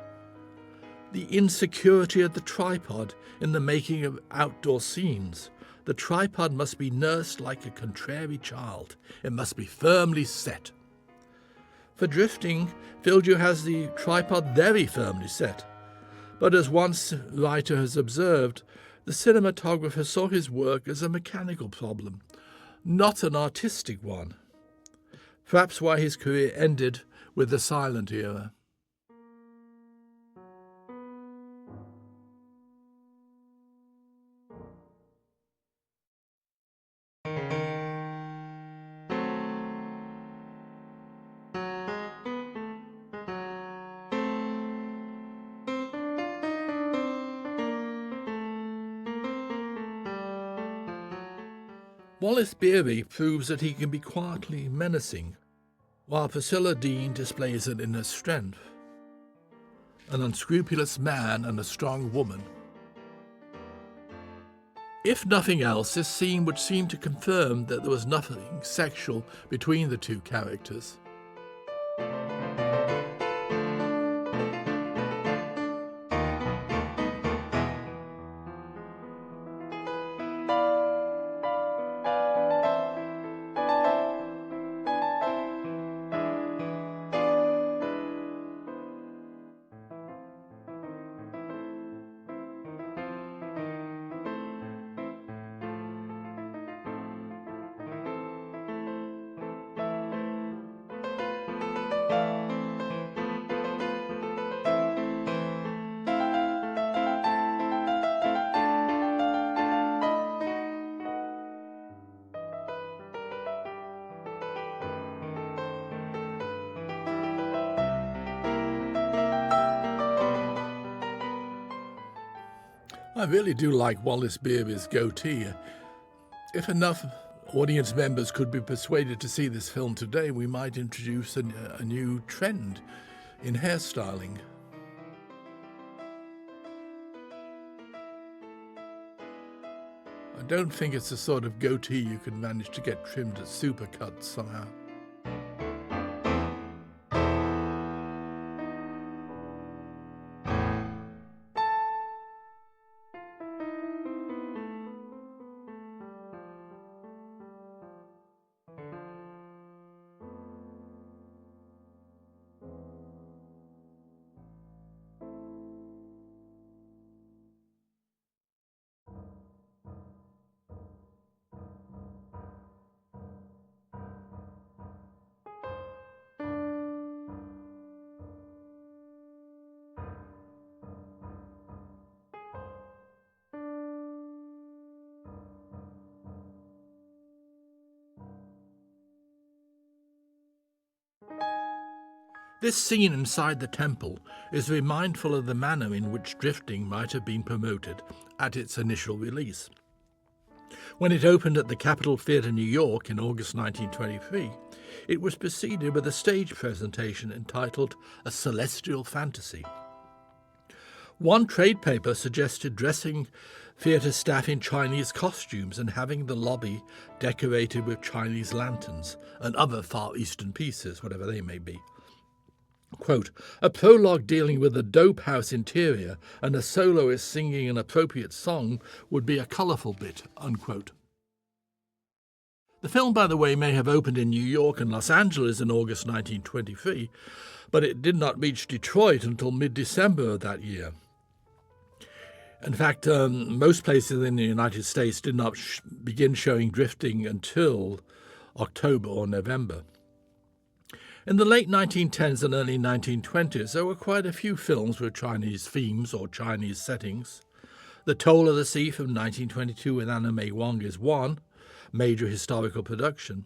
Speaker 1: "The insecurity of the tripod in the making of outdoor scenes. The tripod must be nursed like a contrary child. It must be firmly set." For Drifting, Filgew has the tripod very firmly set. But as one writer has observed, the cinematographer saw his work as a mechanical problem, not an artistic one. Perhaps why his career ended with the silent era. Wallace Beery proves that he can be quietly menacing, while Priscilla Dean displays an inner strength. An unscrupulous man and a strong woman. If nothing else, this scene would seem to confirm that there was nothing sexual between the two characters. I really do like Wallace Beery's goatee. If enough audience members could be persuaded to see this film today, we might introduce a new trend in hairstyling. I don't think it's the sort of goatee you can manage to get trimmed at Supercuts somehow. This scene inside the temple is very mindful of the manner in which drifting might have been promoted at its initial release. When it opened at the Capitol Theatre, New York in August 1923, it was preceded with a stage presentation entitled A Celestial Fantasy. One trade paper suggested dressing theatre staff in Chinese costumes and having the lobby decorated with Chinese lanterns and other Far Eastern pieces, whatever they may be. Quote, a prologue dealing with a dope house interior and a soloist singing an appropriate song would be a colourful bit, unquote. The film, by the way, may have opened in New York and Los Angeles in August 1923, but it did not reach Detroit until mid-December of that year. In fact, most places in the United States did not begin showing drifting until October or November. In the late 1910s and early 1920s, there were quite a few films with Chinese themes or Chinese settings. The Toll of the Sea from 1922 with Anna May Wong is one major historical production.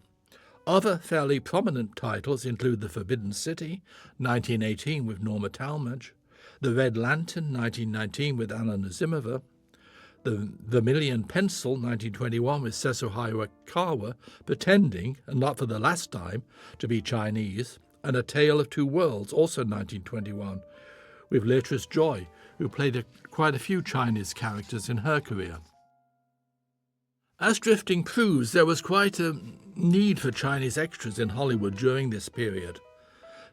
Speaker 1: Other fairly prominent titles include The Forbidden City, 1918 with Norma Talmadge, The Red Lantern, 1919 with Anna Nazimova, The Vermilion Pencil, 1921 with Cecil Hayakawa, pretending, and not for the last time, to be Chinese, and A Tale of Two Worlds, also 1921, with Beatrice Joy, who played quite a few Chinese characters in her career. As drifting proves, there was quite a need for Chinese extras in Hollywood during this period.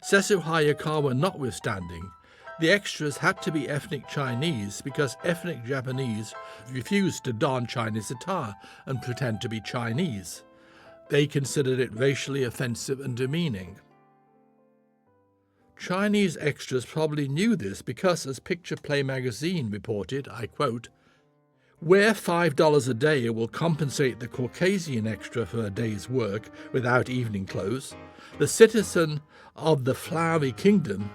Speaker 1: Cecil Hayakawa notwithstanding, the extras had to be ethnic Chinese because ethnic Japanese refused to don Chinese attire and pretend to be Chinese. They considered it racially offensive and demeaning. Chinese extras probably knew this because, as Picture Play magazine reported, I quote, where $5 a day will compensate the Caucasian extra for a day's work without evening clothes, the citizen of the Flowery Kingdom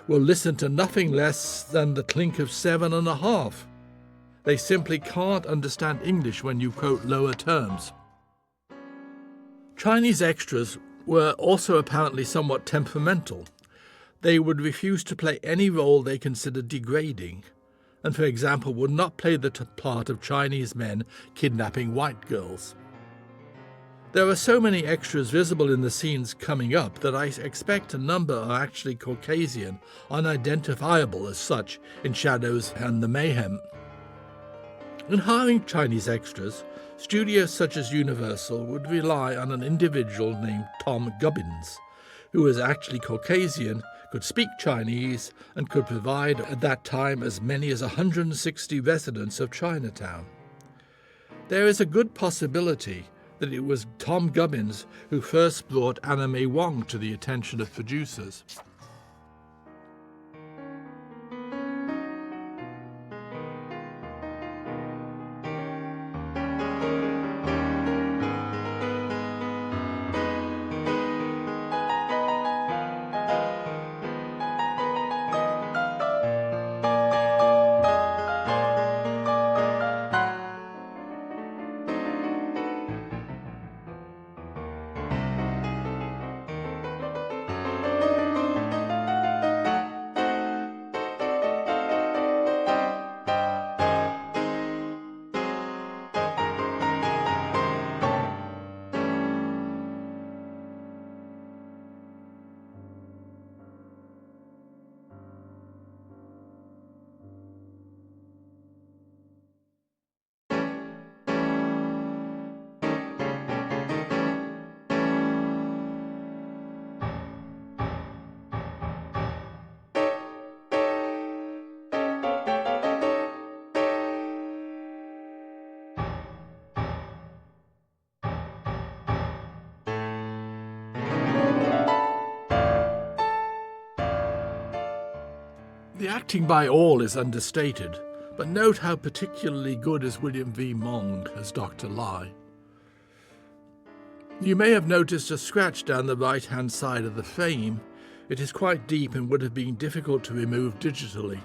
Speaker 1: will listen to nothing less than the clink of 7.5. They simply can't understand English when you quote lower terms. Chinese extras were also apparently somewhat temperamental. They would refuse to play any role they considered degrading, and for example would not play the part of Chinese men kidnapping white girls. There are so many extras visible in the scenes coming up that I expect a number are actually Caucasian, unidentifiable as such in Shadows and the Mayhem. In hiring Chinese extras, studios such as Universal would rely on an individual named Tom Gubbins, who was actually Caucasian, could speak Chinese, and could provide at that time as many as 160 residents of Chinatown. There is a good possibility that it was Tom Gubbins who first brought Anna May Wong to the attention of producers. The acting by all is understated, but note how particularly good is William V. Mong as Dr. Lai. You may have noticed a scratch down the right-hand side of the frame. It is quite deep and would have been difficult to remove digitally.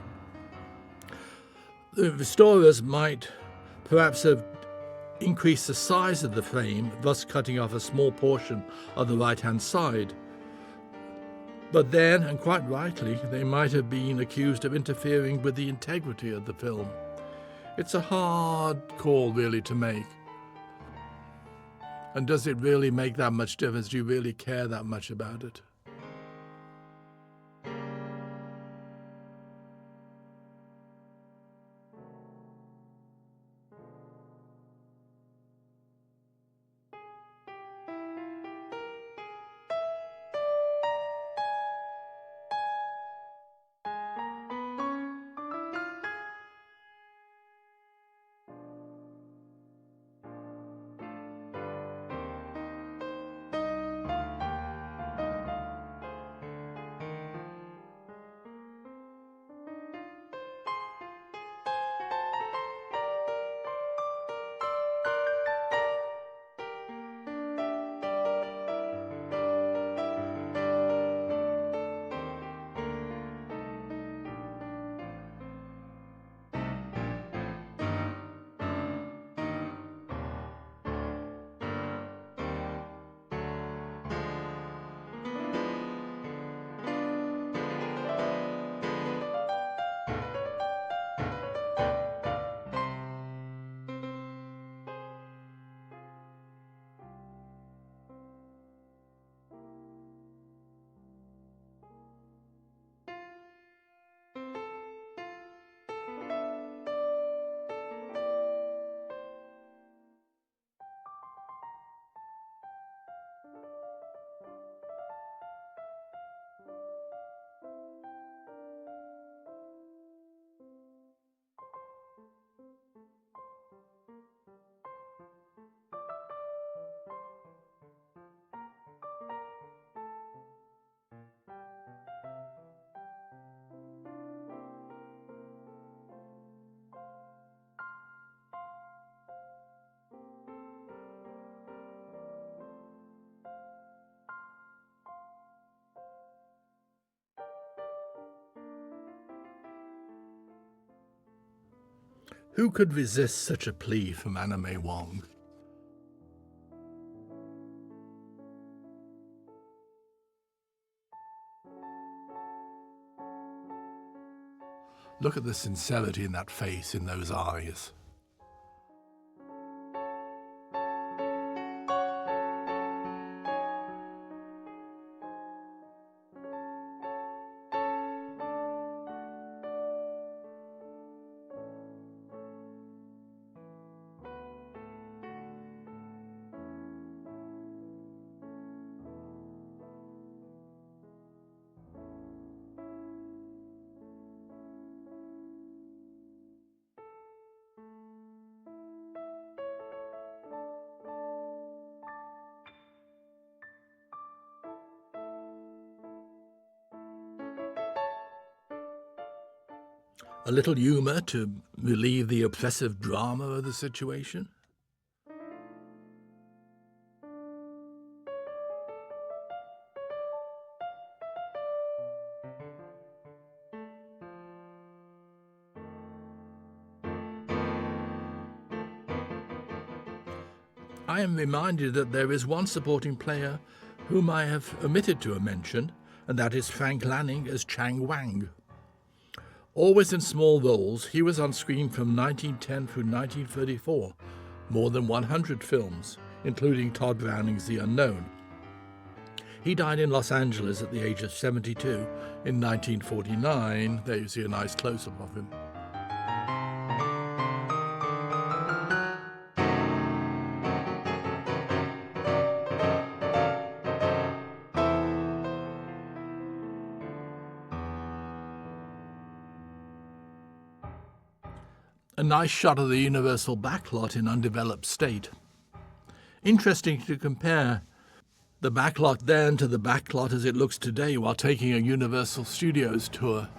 Speaker 1: The restorers might perhaps have increased the size of the frame, thus cutting off a small portion of the right-hand side. But then, and quite rightly, they might have been accused of interfering with the integrity of the film. It's a hard call, really, to make. And does it really make that much difference? Do you really care that much about it? Who could resist such a plea from Anna May Wong? Look at the sincerity in that face, in those eyes. A little humour to relieve the oppressive drama of the situation? I am reminded that there is one supporting player whom I have omitted to mention, and that is Frank Lanning as Chang Wang. Always in small roles, he was on screen from 1910 through 1934, more than 100 films, including Todd Browning's The Unknown. He died in Los Angeles at the age of 72 in 1949. There you see a nice close-up of him. A nice shot of the Universal backlot in undeveloped state. Interesting to compare the backlot then to the backlot as it looks today while taking a Universal Studios tour.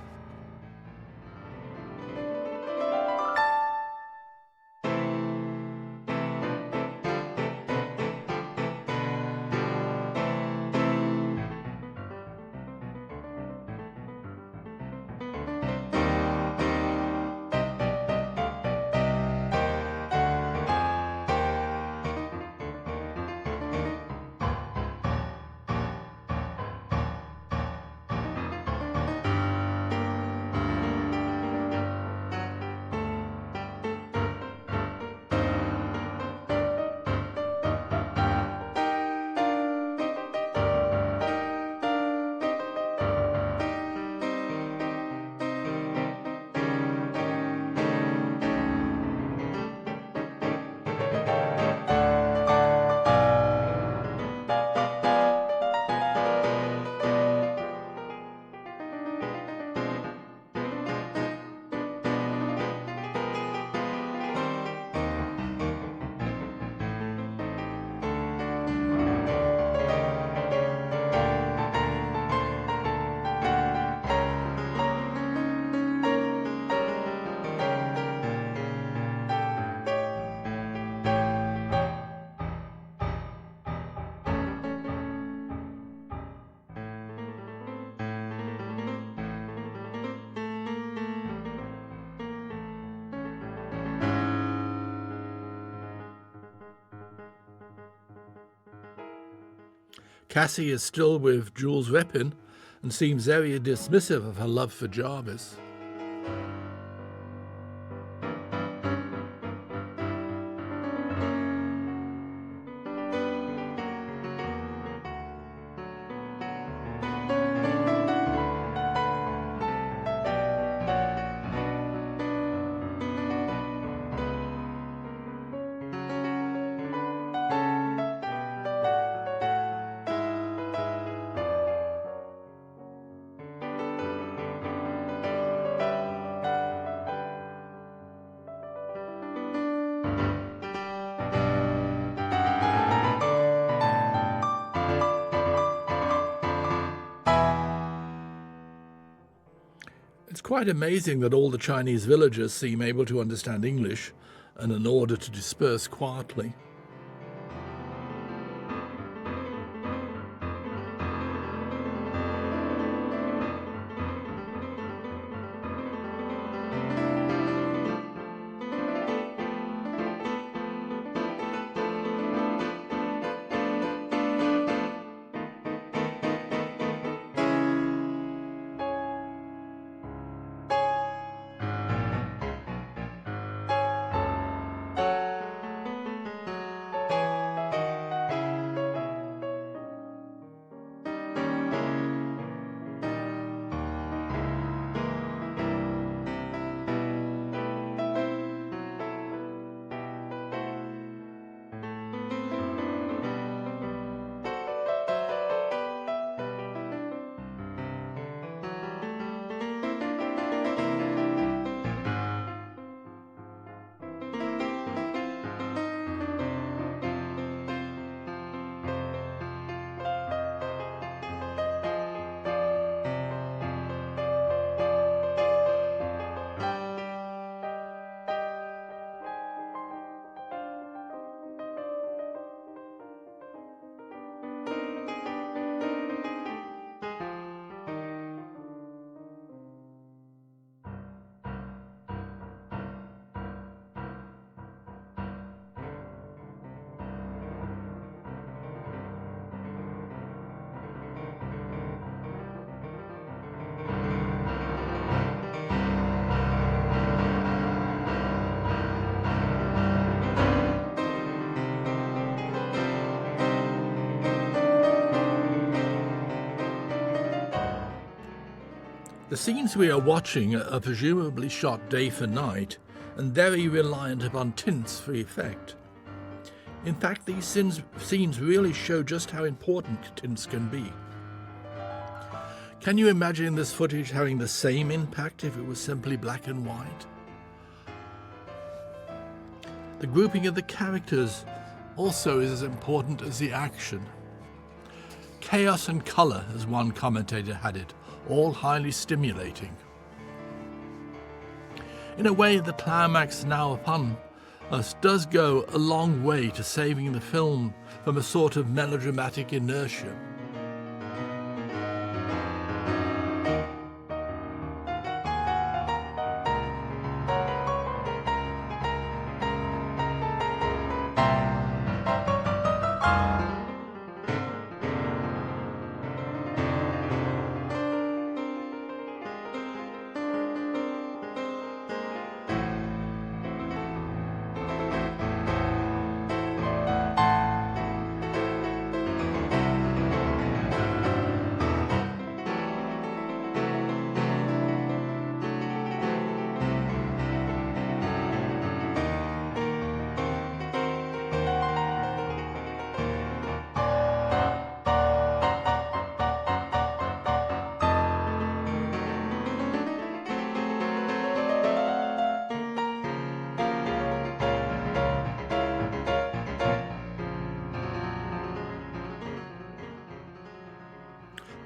Speaker 1: Cassie is still with Jules Repin and seems very dismissive of her love for Jarvis. It's quite amazing that all the Chinese villagers seem able to understand English and in order to disperse quietly. The scenes we are watching are presumably shot day for night and very reliant upon tints for effect. In fact, these scenes really show just how important tints can be. Can you imagine this footage having the same impact if it was simply black and white? The grouping of the characters also is as important as the action. Chaos and colour, as one commentator had it, all highly stimulating. In a way, the climax now upon us does go a long way to saving the film from a sort of melodramatic inertia.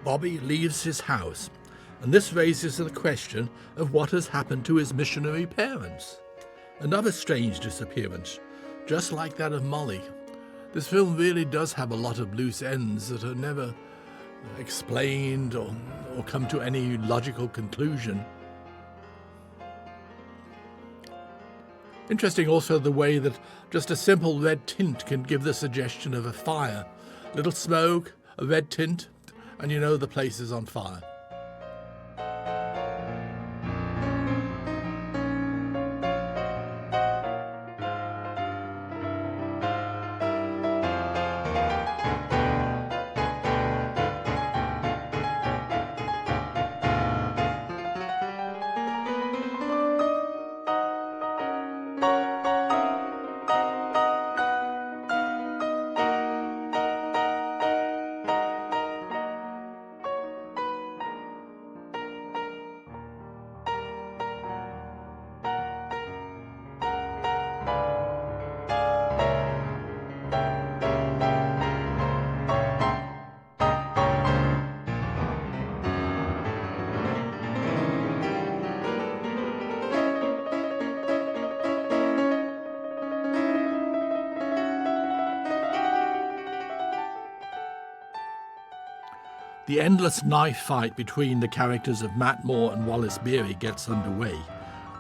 Speaker 1: Bobby leaves his house, and this raises the question of what has happened to his missionary parents. Another strange disappearance, just like that of Molly. This film really does have a lot of loose ends that are never explained or come to any logical conclusion. Interesting also the way that just a simple red tint can give the suggestion of a fire. Little smoke, a red tint, and you know the place is on fire. The endless knife fight between the characters of Matt Moore and Wallace Beery gets underway,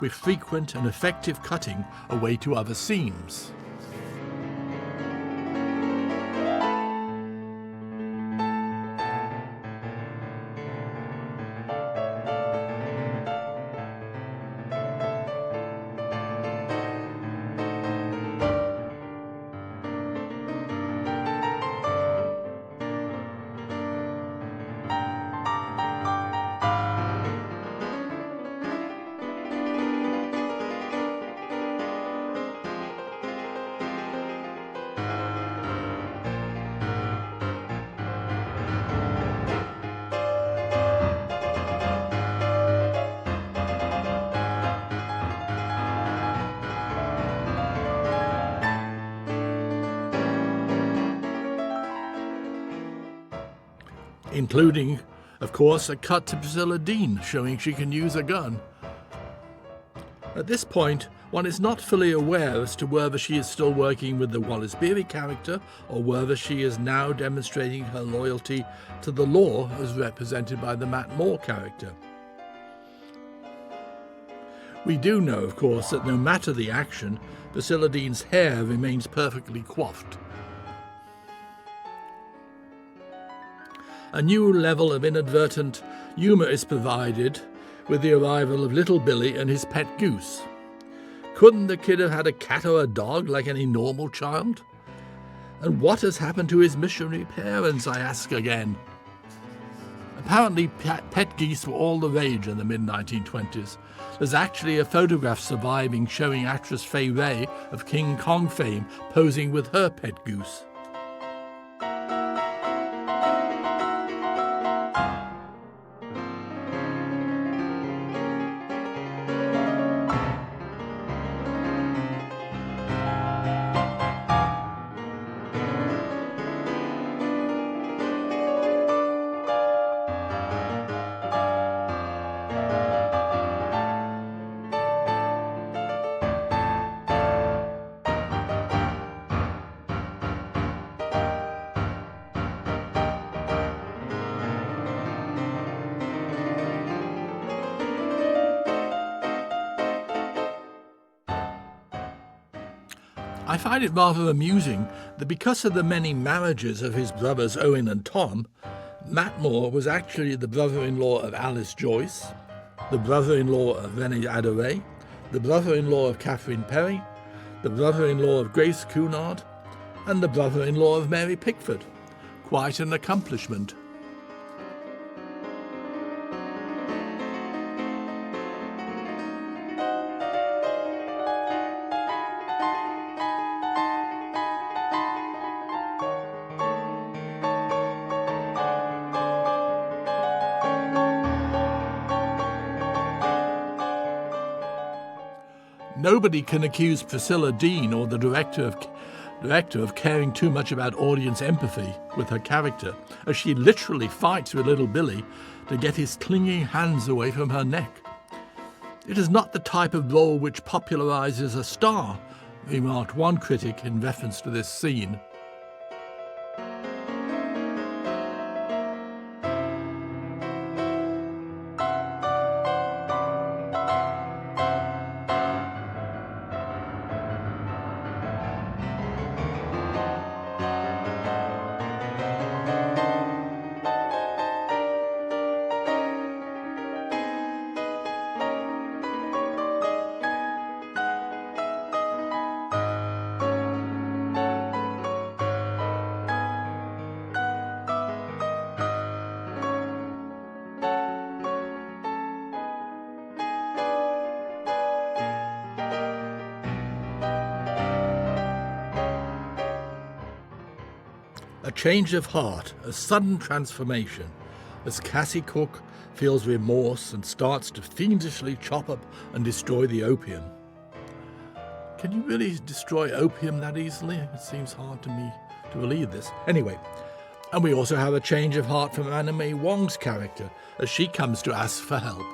Speaker 1: with frequent and effective cutting away to other scenes. Including, of course, a cut to Priscilla Dean showing she can use a gun. At this point, one is not fully aware as to whether she is still working with the Wallace Beery character or whether she is now demonstrating her loyalty to the law as represented by the Matt Moore character. We do know, of course, that no matter the action, Priscilla Dean's hair remains perfectly coiffed. A new level of inadvertent humour is provided with the arrival of little Billy and his pet goose. Couldn't the kid have had a cat or a dog like any normal child? And what has happened to his missionary parents, I ask again? Apparently pet geese were all the rage in the mid-1920s. There's actually a photograph surviving showing actress Fay Wray of King Kong fame posing with her pet goose. I find it rather amusing that because of the many marriages of his brothers Owen and Tom, Matt Moore was actually the brother-in-law of Alice Joyce, the brother-in-law of Rene Adoré, the brother-in-law of Catherine Perry, the brother-in-law of Grace Cunard, and the brother-in-law of Mary Pickford. Quite an accomplishment. Nobody can accuse Priscilla Dean or the director of caring too much about audience empathy with her character, as she literally fights with little Billy to get his clinging hands away from her neck. It is not the type of role which popularizes a star, remarked one critic in reference to this scene. A change of heart, a sudden transformation, as Cassie Cook feels remorse and starts to fiendishly chop up and destroy the opium. Can you really destroy opium that easily? It seems hard to me to believe this. Anyway, and we also have a change of heart from Anna May Wong's character as she comes to ask for help.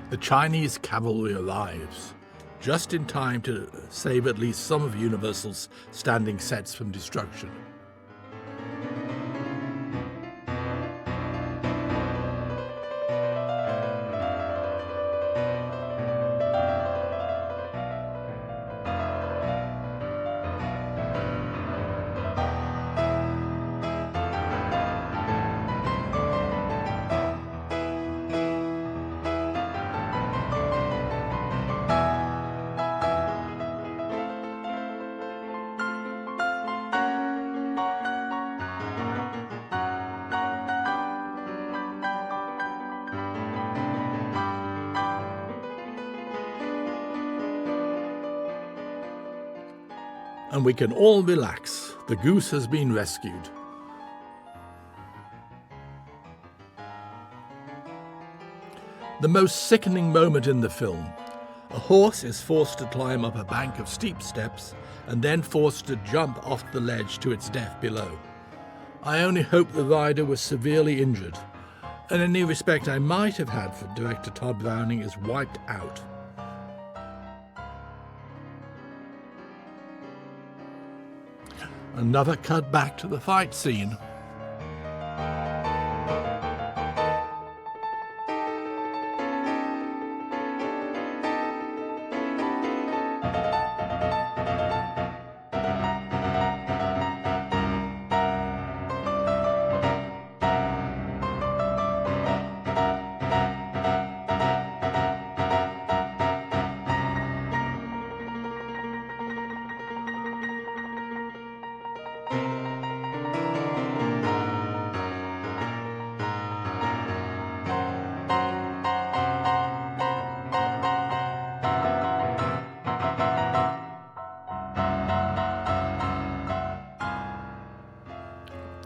Speaker 1: The Chinese cavalry arrives, just in time to save at least some of Universal's standing sets from destruction. And we can all relax. The goose has been rescued. The most sickening moment in the film. A horse is forced to climb up a bank of steep steps and then forced to jump off the ledge to its death below. I only hope the rider was severely injured, and any respect I might have had for director Todd Browning is wiped out. Another cut back to the fight scene.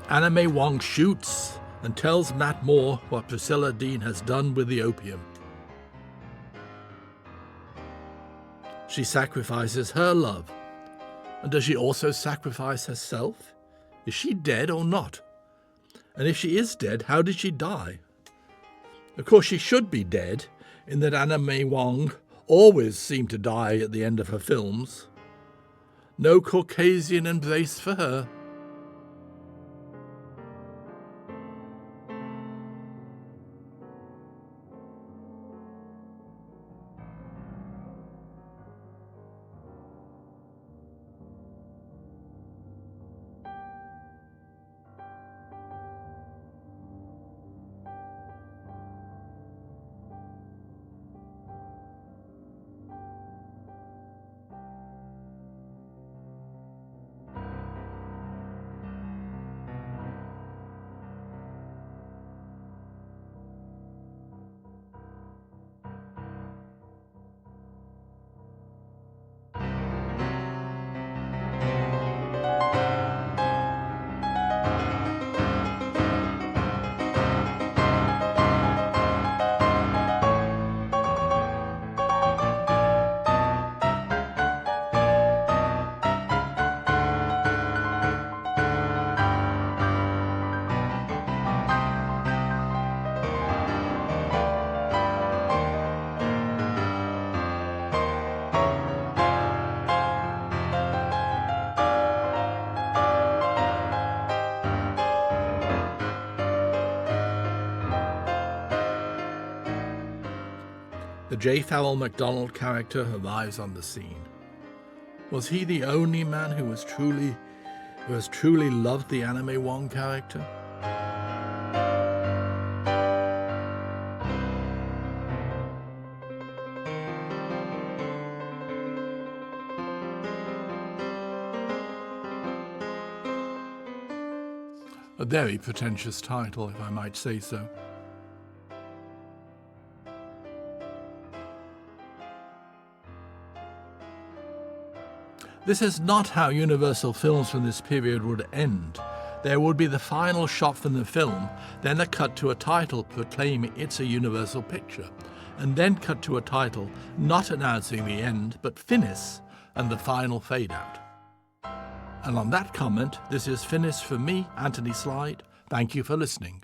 Speaker 1: Anna May Wong shoots and tells Matt Moore what Priscilla Dean has done with the opium. She sacrifices her love. And does she also sacrifice herself? Is she dead or not? And if she is dead, how did she die? Of course, she should be dead, in that Anna May Wong always seemed to die at the end of her films. No Caucasian embrace for her. The J. Fowell MacDonald character arrives on the scene. Was he the only man who has truly loved the anime Wong character? A very pretentious title, if I might say so. This is not how Universal films from this period would end. There would be the final shot from the film, then a cut to a title proclaiming it's a Universal picture, and then cut to a title not announcing the end, but finis, and the final fade out. And on that comment, this is finis for me, Anthony Slide. Thank you for listening.